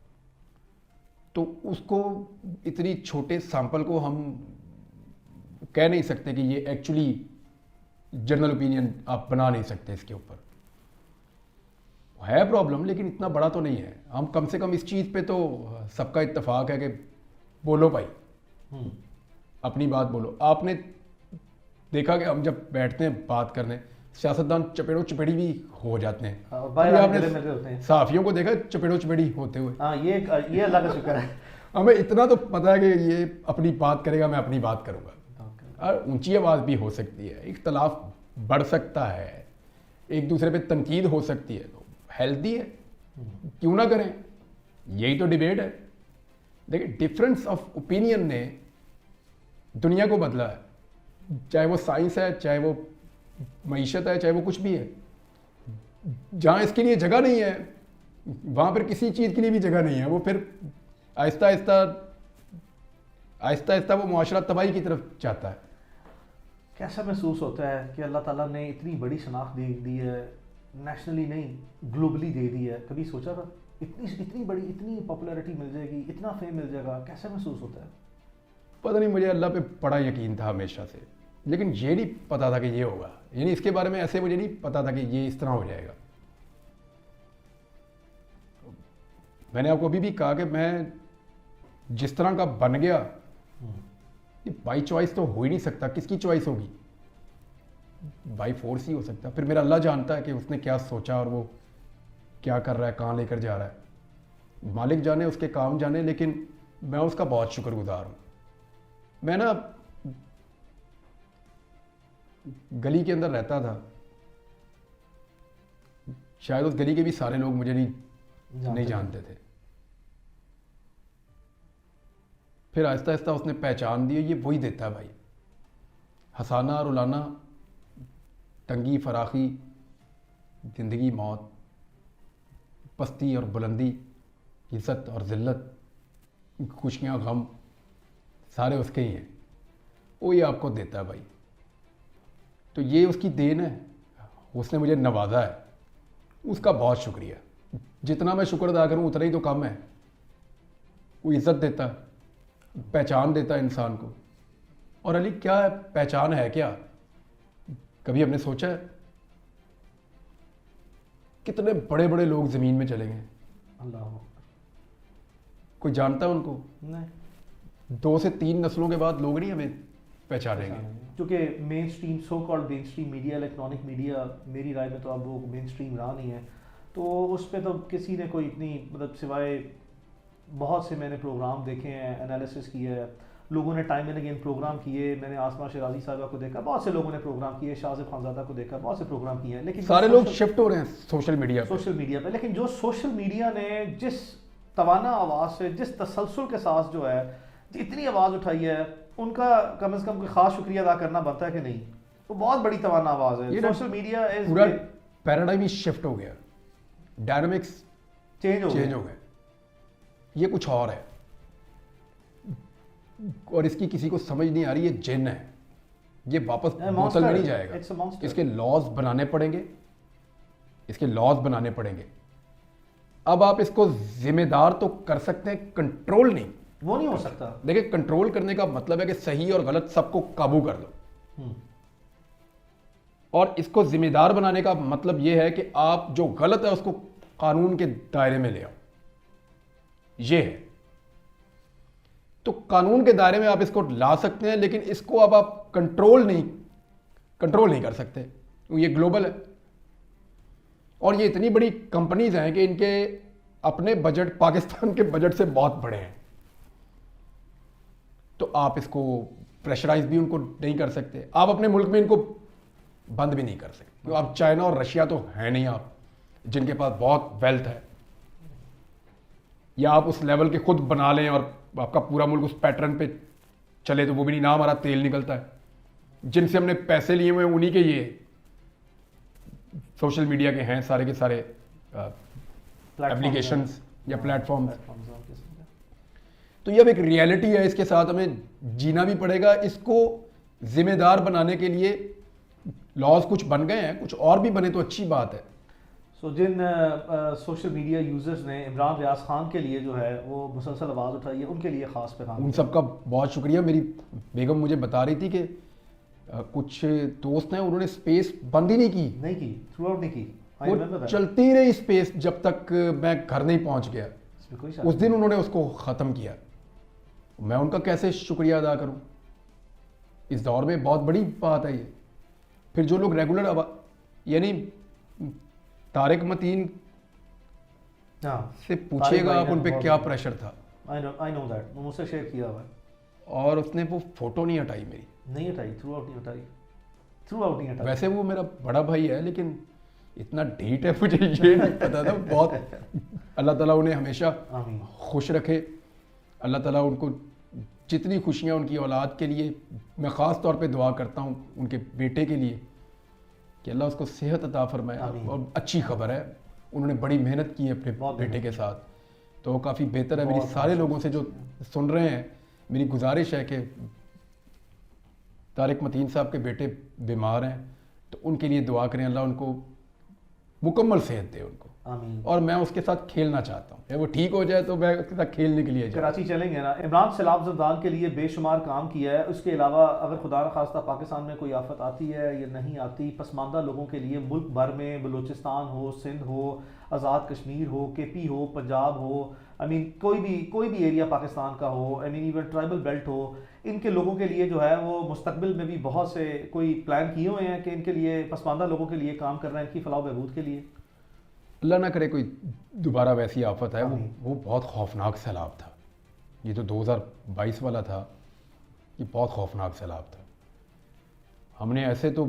तो उसको इतनी छोटे सैंपल को हम कह नहीं सकते कि ये एक्चुअली जनरल ओपिनियन आप बना नहीं सकते इसके ऊपर। है प्रॉब्लम, लेकिन इतना बड़ा तो नहीं है। हम कम से कम इस चीज़ पे तो सबका इत्तेफाक है कि बोलो भाई, अपनी बात बोलो। आपने देखा कि हम जब बैठते हैं बात करने, सियासतदान चपेड़ो चपेड़ी भी हो जाते हैं। और बाहर कभी आके आपने गले मिलते होते हैं। सहाफियों को देखा चपेड़ो चपेड़ी होते हुए? हाँ, ये अल्लाह का शुक्र है। हमें इतना तो पता है कि ये अपनी बात करेगा, मैं अपनी बात करूंगा। और ऊंची आवाज़ भी हो सकती है, इख्तलाफ बढ़ सकता है, एक दूसरे पे तनकीद हो सकती है, तो हेल्दी है, क्यों ना करें। यही तो डिबेट है। देखिए, डिफरेंस ऑफ ओपिनियन ने दुनिया को बदला है, चाहे वो साइंस है, चाहे वो मईशत है, चाहे वो कुछ भी है। जहाँ इसके लिए जगह नहीं है वहाँ पर किसी चीज़ के लिए भी जगह नहीं है। वो फिर आहिस्ता आहिस्ता वो मुआशरा तबाही की तरफ जाता है। कैसा महसूस होता है कि अल्लाह ताला ने इतनी बड़ी शनाख्त दी है, नेशनली नहीं ग्लोबली दे दी है? कभी सोचा था इतनी बड़ी, इतनी पॉपुलैरिटी मिल जाएगी, इतना फेम मिल जाएगा? कैसा महसूस होता है? पता नहीं, मुझे अल्लाह पे बड़ा यकीन था हमेशा से, लेकिन ये नहीं पता था कि ये होगा। यानी इसके बारे में ऐसे मुझे नहीं पता था कि ये इस तरह हो जाएगा। मैंने आपको अभी भी कहा कि मैं जिस तरह का बन गया, ये बाई चॉइस तो हो ही नहीं सकता। किसकी चॉइस होगी? बाई फोर्स ही हो सकता। फिर मेरा अल्लाह जानता है कि उसने क्या सोचा और वो क्या कर रहा है, कहाँ लेकर जा रहा है। मालिक जाने, उसके काम जाने, लेकिन मैं उसका बहुत शुक्रगुजार हूँ। मैं ना गली के अंदर रहता था, शायद उस गली के भी सारे लोग मुझे नहीं जानते थे। फिर आहिस्ता आहिस्ता उसने पहचान दी। ये वही देता है भाई, हंसाना रुलाना, तंगी फराखी, जिंदगी मौत, पस्ती और बुलंदी, इज्जत और ज़िल्लत, खुशियाँ गम, सारे उसके ही हैं। वो ये आपको देता है भाई। तो ये उसकी देन है, उसने मुझे नवाजा है, उसका बहुत शुक्रिया। जितना मैं शुक्र अदा करूँ उतना ही तो कम है। वो इज़्ज़त देता है, पहचान देता है इंसान को। और अली, क्या है पहचान, है क्या? कभी हमने सोचा है? कितने बड़े बड़े लोग ज़मीन में चले गए, अल्लाह, कोई जानता है उनको? नहीं। 2 से 3 नस्लों के बाद लोग नहीं हमें पहचानेंगे। क्योंकि main stream, so called main stream media, electronic media, मेरी राय में तो अब वो मेन स्ट्रीम रहा नहीं है। तो उस पर तो किसी ने कोई इतनी, मतलब सिवाय बहुत से मैंने प्रोग्राम देखे हैं, एनालिसिस किया है, लोगों ने टाइम एंड अगेन प्रोग्राम किए। मैंने आसमा शिराजी साहबा को देखा, बहुत से लोगों ने प्रोग्राम किए, शाहज़ेब खानज़ादा को देखा, बहुत से प्रोग्राम किए हैं। लेकिन सारे लोग शिफ्ट हो रहे हैं सोशल मीडिया पे। लेकिन जो सोशल मीडिया ने जिस तवाना आवाज़ से, जिस तसलसल के साथ जो है इतनी आवाज़ उठाई है, उनका कम से कम कोई ख़ास शुक्रिया अदा करना बनता है कि नहीं? वो बहुत बड़ी तवाना आवाज़ है। सोशल मीडिया पूरा पैराडाइम ही शिफ्ट हो गया, डायनामिक्स चेंज हो गए। ये कुछ और है, और इसकी किसी को समझ नहीं आ रही। ये जिन है, ये वापस बोतल में नहीं जाएगा। इसके लॉज बनाने पड़ेंगे। अब आप इसको जिम्मेदार तो कर सकते हैं, कंट्रोल नहीं। वो नहीं हो सकता। देखिए, कंट्रोल करने का मतलब है कि सही और गलत सबको काबू कर लो, और इसको जिम्मेदार बनाने का मतलब यह है कि आप जो गलत है उसको कानून के दायरे में ले आओ। ये है, तो कानून के दायरे में आप इसको ला सकते हैं, लेकिन इसको अब आप कंट्रोल नहीं कर सकते। ये ग्लोबल है, और ये इतनी बड़ी कंपनीज हैं कि इनके अपने बजट पाकिस्तान के बजट से बहुत बड़े हैं। तो आप इसको प्रेशराइज भी उनको नहीं कर सकते। आप अपने मुल्क में इनको बंद भी नहीं कर सकते, क्योंकि आप चाइना और रशिया तो है नहीं आप, जिनके पास बहुत वेल्थ है, या आप उस लेवल के खुद बना लें और आपका पूरा मुल्क उस पैटर्न पे चले तो वो भी नहीं, ना हमारा तेल निकलता है, जिनसे हमने पैसे लिए हुए हैं उन्हीं के ये सोशल मीडिया के हैं सारे के सारे एप्लीकेशंस या प्लेटफॉर्म्स। तो ये अब एक रियलिटी है, इसके साथ हमें जीना भी पड़ेगा। इसको जिम्मेदार बनाने के लिए लॉज कुछ बन गए हैं, कुछ और भी बने तो अच्छी बात है। सो जिन सोशल मीडिया यूजर्स ने इमरान रियाज खान के लिए जो है वो मुसलसल आवाज़ उठाई है, उनके लिए ख़ास पैगाम। उन सबका बहुत शुक्रिया। मेरी बेगम मुझे बता रही थी कि कुछ दोस्त हैं उन्होंने स्पेस बंद ही नहीं की, थ्रू आउट नहीं की, वो चलती ही रही स्पेस जब तक मैं घर नहीं पहुंच गया। उस दिन उन्होंने उसको ख़त्म किया। मैं उनका कैसे शुक्रिया अदा करूं? इस दौर में बहुत बड़ी बात है ये। फिर जो लोग रेगुलर यानी तारिक मतीन से पूछिएगा आप उन पे क्या प्रेशर था। आई नो दैट, मुझसे शेयर किया हुआ है। और उसने वो फोटो नहीं हटाई मेरी, नहीं हटाई, थ्रू आउट नहीं हटाई। वैसे वो मेरा बड़ा भाई है, लेकिन इतना ढीठ है मुझे ये नहीं पता था। बहुत अल्लाह ताला उन्हें हमेशा खुश रखे। अल्लाह ताला उनको जितनी खुशियाँ उनकी औलाद के लिए, मैं ख़ास तौर पे दुआ करता हूँ उनके बेटे के लिए कि अल्लाह उसको सेहत अता फरमाए। और अच्छी खबर है, उन्होंने बड़ी मेहनत की है अपने बेटे के साथ, तो वो काफ़ी बेहतर है। मेरी सारे लोगों से जो सुन रहे हैं, मेरी गुजारिश है कि तारिक मतीन साहब के बेटे बीमार हैं तो उनके लिए दुआ करें, अल्लाह उनको मुकम्मल सेहत दे उनको। आमीन। और मैं उसके साथ खेलना चाहता हूँ, वो ठीक हो जाए तो मैं उसके साथ खेलने के लिए कराची चलेंगे ना। इमरान सैलाब ज़रदान के लिए बेशुमार काम किया है। उसके अलावा अगर खुदा न खास्ता पाकिस्तान में कोई आफत आती है या नहीं आती, पसमानदा लोगों के लिए मुल्क भर में, बलूचिस्तान हो, सिंध हो, आज़ाद कश्मीर हो, KP हो, पंजाब हो, कोई भी एरिया पाकिस्तान का हो, इवन ट्राइबल बेल्ट हो, इनके लोगों के लिए जो है वो मुस्तकबिल में भी बहुत से कोई प्लान किए हुए हैं कि इनके लिए, पसमानदा लोगों के लिए काम कर रहे हैं, इनकी फलाह बहबूद के लिए। अल्लाह ना करे कोई दोबारा वैसी आफत है। वो बहुत खौफनाक सैलाब था। ये तो 2022 वाला था, ये बहुत खौफनाक सैलाब था। हमने ऐसे तो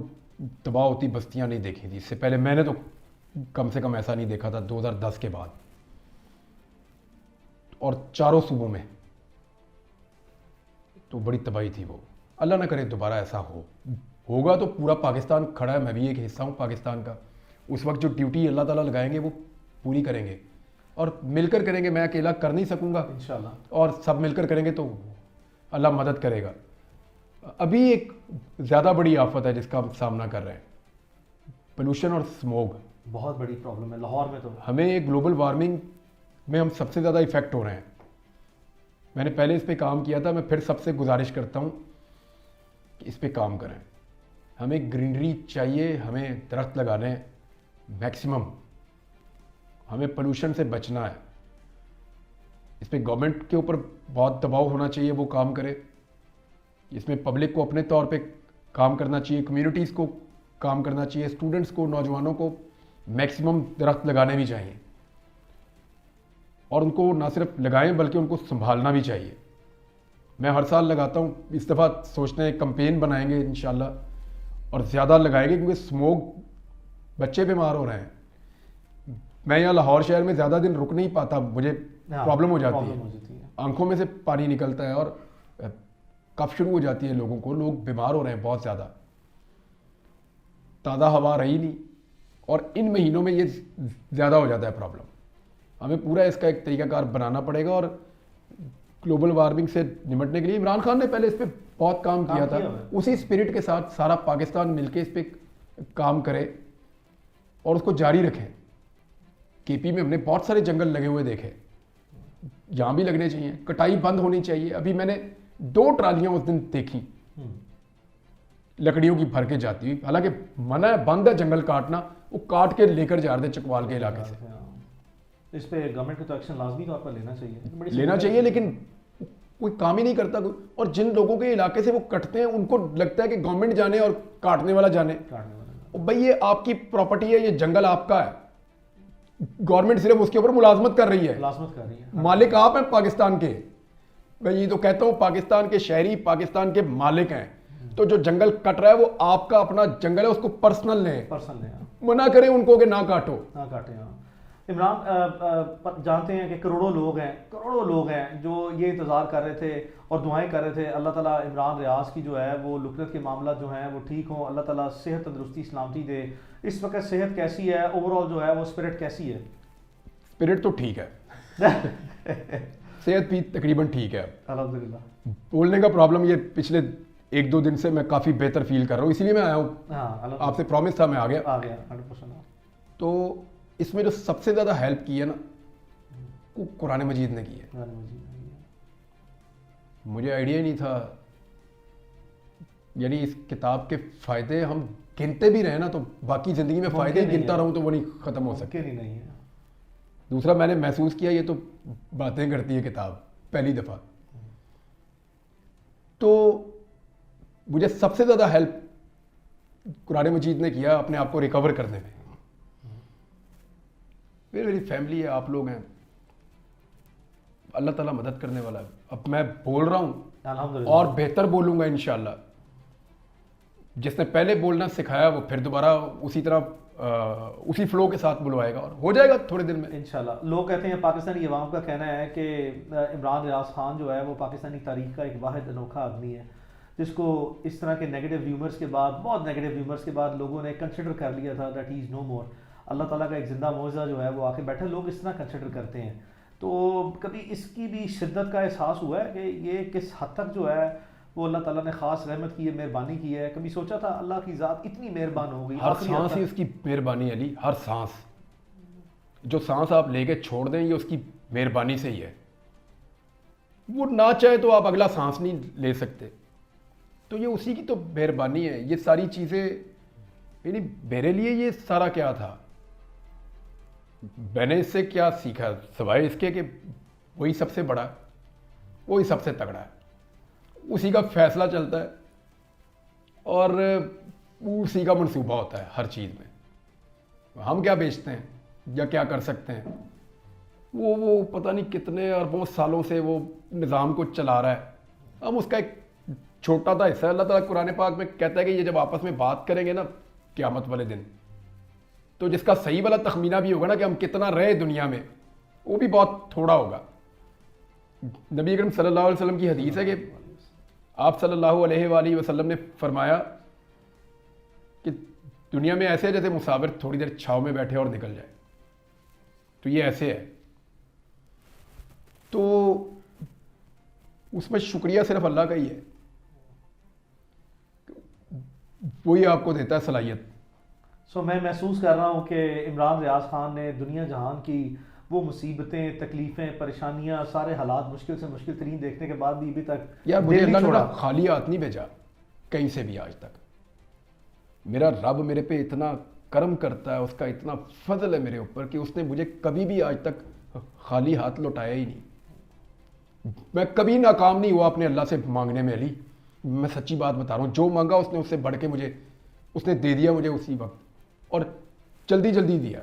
तबाह होती बस्तियां नहीं देखी थी इससे पहले। मैंने तो कम से कम ऐसा नहीं देखा था 2010 के बाद, और चारों सूबों में तो बड़ी तबाही थी वो। अल्लाह ना करे दोबारा ऐसा होगा तो पूरा पाकिस्तान खड़ा है, मैं भी एक हिस्सा हूँ पाकिस्तान का। उस वक्त जो ड्यूटी अल्लाह ताला लगाएंगे वो पूरी करेंगे, और मिलकर करेंगे। मैं अकेला कर नहीं सकूँगा इंशाल्लाह, और सब मिलकर करेंगे तो अल्लाह मदद करेगा। अभी एक ज़्यादा बड़ी आफत है जिसका हम सामना कर रहे हैं, पोल्यूशन और स्मोग। बहुत बड़ी प्रॉब्लम है लाहौर में। तो हमें ग्लोबल वार्मिंग में हम सबसे ज़्यादा इफ़ेक्ट हो रहे हैं। मैंने पहले इस पे काम किया था, मैं फिर सबसे गुजारिश करता हूँ कि इस पे काम करें। हमें ग्रीनरी चाहिए, हमें दरख्त लगाने हैं मैक्सिमम, हमें पोल्यूशन से बचना है। इस पे गवर्नमेंट के ऊपर बहुत दबाव होना चाहिए, वो काम करे। इसमें पब्लिक को अपने तौर पे काम करना चाहिए, कम्युनिटीज़ को काम करना चाहिए, स्टूडेंट्स को, नौजवानों को मैक्सिमम दरख्त लगाने भी चाहिए, और उनको ना सिर्फ लगाएं बल्कि उनको संभालना भी चाहिए। मैं हर साल लगाता हूँ, इस दफ़ा सोचते हैं कैंपेन बनाएंगे इंशाल्लाह, और ज़्यादा लगाएंगे, क्योंकि स्मोक, बच्चे बीमार हो रहे हैं। मैं यहाँ लाहौर शहर में ज़्यादा दिन रुक नहीं पाता, मुझे प्रॉब्लम हो जाती है, आंखों में से पानी निकलता है और कफ शुरू हो जाती है लोगों को, लोग बीमार हो रहे हैं बहुत ज़्यादा। ताज़ा हवा रही नहीं, और इन महीनों में ये ज़्यादा हो जाता है प्रॉब्लम। हमें पूरा इसका एक तरीकाकार बनाना पड़ेगा, और ग्लोबल वार्मिंग से निपटने के लिए इमरान खान ने पहले इस पर बहुत काम किया था। उसी स्पिरिट के साथ सारा पाकिस्तान मिलके इस पर काम करे और उसको जारी रखें। KP में हमने बहुत सारे जंगल लगे हुए देखे, यहाँ भी लगने चाहिए, कटाई बंद होनी चाहिए। अभी मैंने 2 ट्रालियाँ उस दिन देखी लकड़ियों की भर के जाती हुई, हालांकि मना है, बंद है जंगल काटना, वो काट के लेकर जा रहे थे चकवाल के इलाके से। इस पे गवर्नमेंट को तो एक्शन लाजमी तौर पर लेना चाहिए, लेकिन कोई काम ही नहीं करता कोई। और जिन लोगों के इलाके से वो कटते हैं उनको लगता है कि गवर्नमेंट जाने और काटने वाला जाने। भाई ये आपकी प्रॉपर्टी है, ये जंगल आपका है, गवर्नमेंट सिर्फ उसके ऊपर मुलाजमत कर रही है। मालिक आप हैं पाकिस्तान के। मैं ये तो कहता हूँ पाकिस्तान के शहरी पाकिस्तान के मालिक हैं। तो जो जंगल कट रहा है वो आपका अपना जंगल है, उसको पर्सनल लें, पर्सन है, मना करें उनको कि ना काटो। ना काटे। हाँ इमरान, जानते हैं कि करोड़ों लोग हैं जो ये इंतज़ार कर रहे थे और दुआएं कर रहे थे अल्लाह ताला इमरान रियाज की जो है वो लुकरत के मामला जो हैं वो ठीक हो, अल्लाह ताला सेहत तंदुरुस्ती सलामती दे। इस वक्त सेहत कैसी है, ओवरऑल जो है वो स्पिरिट कैसी है? स्पिरिट तो ठीक है सेहत भी तकरीबन ठीक है। अल्हम्दुलिल्लाह। बोलने का प्रॉब्लम ये पिछले 1-2 दिन से मैं काफ़ी बेहतर फील कर रहा हूँ, इसीलिए मैं आया हूँ। हाँ आपसे प्रॉमिस था, मैं आ गया। 100%। तो इसमें जो सबसे ज़्यादा हेल्प की है ना, वो कुरान मजीद ने की है। मुझे आइडिया ही नहीं था, यानी इस किताब के फ़ायदे हम गिनते भी रहे ना तो बाकी ज़िंदगी में फ़ायदे गिनता रहूँ तो वो नहीं ख़त्म हो सकते। नहीं है। दूसरा मैंने महसूस किया ये तो बातें करती है किताब पहली दफ़ा। तो मुझे सबसे ज़्यादा हेल्प कुरान मजीद ने किया अपने आप को रिकवर करने में। मेरी फैमिली है, आप लोग हैं, अल्लाह ताला मदद करने वाला है। अब मैं बोल रहा हूँ और बेहतर बोलूँगा इंशाल्लाह। जिसने पहले बोलना सिखाया वो फिर दोबारा उसी तरह उसी फ्लो के साथ बुलवाएगा और हो जाएगा थोड़े दिन में इंशाल्लाह। लोग कहते हैं, पाकिस्तानी अवाम का कहना है कि इमरान रियाज खान जो है वो पाकिस्तानी तारीख का एक वाहिद अनोखा आदमी है जिसको इस तरह के नेगेटिव र्यूमर्स के बाद, बहुत नेगेटिव र्यूमर्स के बाद लोगों ने कंसिडर कर लिया था दैट ही इज़ नो मोर। अल्लाह ताला का एक ज़िंदा मौजज़ा जो है वो आके बैठे, लोग इस तरह कंसिडर करते हैं। तो कभी इसकी भी शिद्दत का एहसास हुआ है कि ये किस हद तक जो है वो अल्लाह ताला ने ख़ास रहमत की है, मेहरबानी की है? कभी सोचा था अल्लाह की ज़ात इतनी मेहरबान हो गई? हर सांस ही उसकी मेहरबानी है अली, हर सांस। जो सांस आप लेके छोड़ दें ये उसकी मेहरबानी से ही है। वो ना चाहे तो आप अगला सांस नहीं ले सकते, तो ये उसी की तो मेहरबानी है। ये सारी चीज़ें यानी मेरे लिए ये सारा क्या था, मैंने इससे क्या सीखा सिवाय इसके कि वही सबसे बड़ा, वही सबसे तगड़ा है, उसी का फैसला चलता है और उसी का मंसूबा होता है हर चीज़ में। हम क्या बेचते हैं या क्या कर सकते हैं, वो पता नहीं कितने अरबों सालों से वो निज़ाम को चला रहा है, हम उसका एक छोटा सा हिस्सा है। अल्लाह ताला कुरान पाक में कहता है कि ये जब आपस में बात करेंगे ना क़यामत वाले दिन, तो जिसका सही वाला तखमीना भी होगा ना कि हम कितना रहे दुनिया में, वो भी बहुत थोड़ा होगा। नबी अकरम सल्लल्लाहु अलैहि वसल्लम की हदीस है कि आप सल्लल्लाहु अलैहि वसल्लम ने फरमाया कि दुनिया में ऐसे है जैसे मुसाफिर थोड़ी देर छाँव में बैठे और निकल जाए, तो ये ऐसे है। तो उसमें शुक्रिया सिर्फ अल्लाह का ही है, वही आपको देता है सलाहियत। मैं महसूस कर रहा हूँ कि इमरान रियाज खान ने दुनिया जहान की वो मुसीबतें, तकलीफ़ें, परेशानियाँ, सारे हालात मुश्किल से मुश्किल तरीन देखने के बाद भी अभी तक यार मुझे अल्लाह ने खाली हाथ नहीं भेजा कहीं से भी आज तक। मेरा रब मेरे पे इतना करम करता है, उसका इतना फजल है मेरे ऊपर कि उसने मुझे कभी भी आज तक खाली हाथ लौटाया ही नहीं। मैं कभी नाकाम नहीं हुआ अपने अल्लाह से मांगने में अली, मैं सच्ची बात बता रहा हूँ। जो मांगा उसने उससे बढ़ के मुझे उसने दे दिया मुझे उसी वक्त, और जल्दी जल्दी दिया।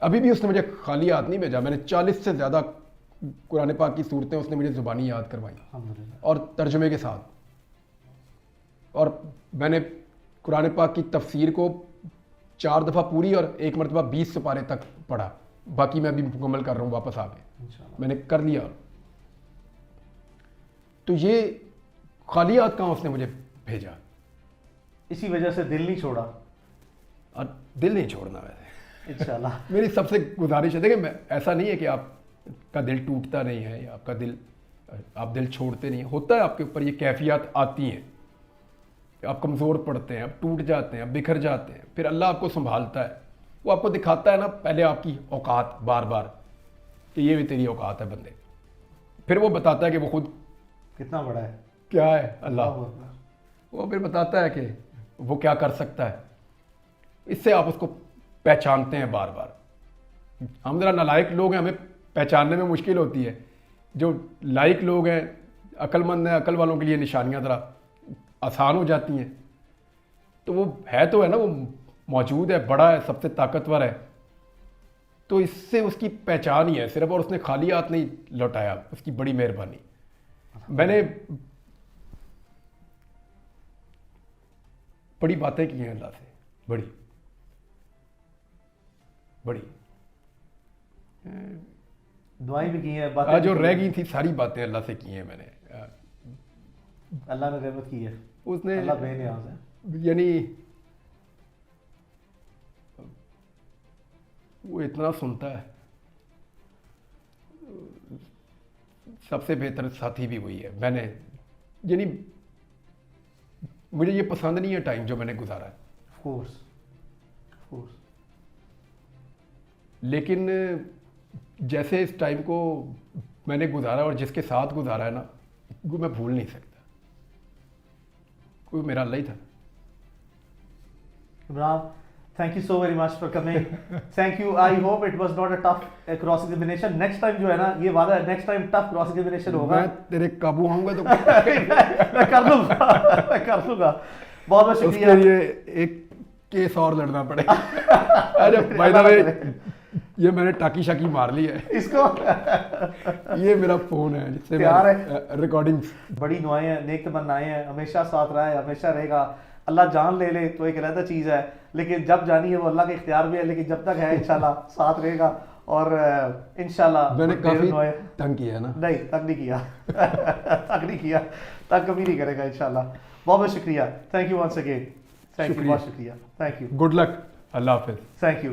अभी भी उसने मुझे खाली हाथ नहीं भेजा। मैंने 40 से ज़्यादा कुरान पाक की सूरतें उसने मुझे ज़ुबानी याद करवाई और तर्जुमे के साथ, और मैंने कुरान पाक की तफसीर को 4 दफ़ा पूरी और 1 मरतबा 20 सिपारे तक पढ़ा। बाकी मैं भी मुकम्मल कर रहा हूँ वापस आके, मैंने कर लिया। तो ये खाली हाथ कहाँ उसने मुझे भेजा। इसी वजह से दिल नहीं छोड़ा, और दिल नहीं छोड़ना वैसे इंशाल्लाह। मेरी सबसे गुजारिश है, देखिए ऐसा नहीं है कि आपका दिल टूटता नहीं है या आपका दिल, आप दिल छोड़ते नहीं, होता है आपके ऊपर ये कैफियत आती हैं, आप कमज़ोर पड़ते हैं, आप टूट जाते हैं, आप बिखर जाते हैं, फिर अल्लाह आपको संभालता है। वो आपको दिखाता है ना पहले आपकी औकात बार बार कि ये भी तेरी औकात है बंदे, फिर वो बताता है कि वो खुद कितना बड़ा है, क्या है अल्लाह, वो फिर बताता है कि वो क्या कर सकता है। इससे आप उसको पहचानते हैं बार बार। हम ज़रा नालायक लोग हैं, हमें पहचानने में मुश्किल होती है। जो लायक लोग हैं, अक्लमंद हैं, अकल वालों के लिए निशानियाँ ज़रा आसान हो जाती हैं। तो वो है तो है ना, वो मौजूद है, बड़ा है, सबसे ताकतवर है, तो इससे उसकी पहचान ही है सिर्फ, और उसने खाली हाथ नहीं लौटाया, उसकी बड़ी मेहरबानी। मैंने बड़ी बातें की हैं अल्लाह से, बड़ी बड़ी। दुआएं भी की हैं, बातें आज जो भी की रह हैं। गई थी सारी बातें अल्लाह से की हैं मैंने। अल्लाह ने रहमत की है, उसने अल्लाह बेनियाज है। यानी वो इतना सुनता है। सबसे बेहतर साथी भी वही है। मैंने यानी मुझे ये पसंद नहीं है टाइम जो मैंने गुजारा है, ऑफ कोर्स, ऑफ कोर्स। लेकिन जैसे इस टाइम को मैंने गुजारा और जिसके साथ गुजारा है ना, वो मैं भूल नहीं सकता। कोई मेरा अल्लाह ही था। Imran, thank you so very much for coming. Thank you. I hope it was not a tough cross examination. Next time जो है ना, ये वादा है, next time tough cross examination होगा। मैं तेरे काबू आऊंगा तो मैं कर लूंगा, मैं कर लूंगा। बहुत बहुत उसके शुक्रिया। लिए एक केस और लड़ना पड़ेगा। अरे बाय द वे, ये मैंने टाकी शाकी मार ली है। इसको ये मेरा फोन है जिससे प्यार मैं रिकॉर्डिंग्स। बड़ी दुआएं हैं, नेक तमन्नाएं हैं, हमेशा साथ रहा है, हमेशा रहेगा। अल्लाह जान ले ले तो एक अलग चीज़ है, लेकिन जब जानी है वो अल्लाह के इख्तियार में है, लेकिन जब तक है इंशाल्लाह साथ रहेगा। और इंशाल्लाह मैंने काफी दुआएं तंग किया है ना। नहीं, तंग नहीं किया तंग नहीं किया, तंग कभी नहीं करेगा इंशाल्लाह। बहुत बहुत शुक्रिया। Thank you once again. Thank you, शुक्रिया। बहुत शुक्रिया। Thank you, good luck. अल्लाह हाफिज। Thank you.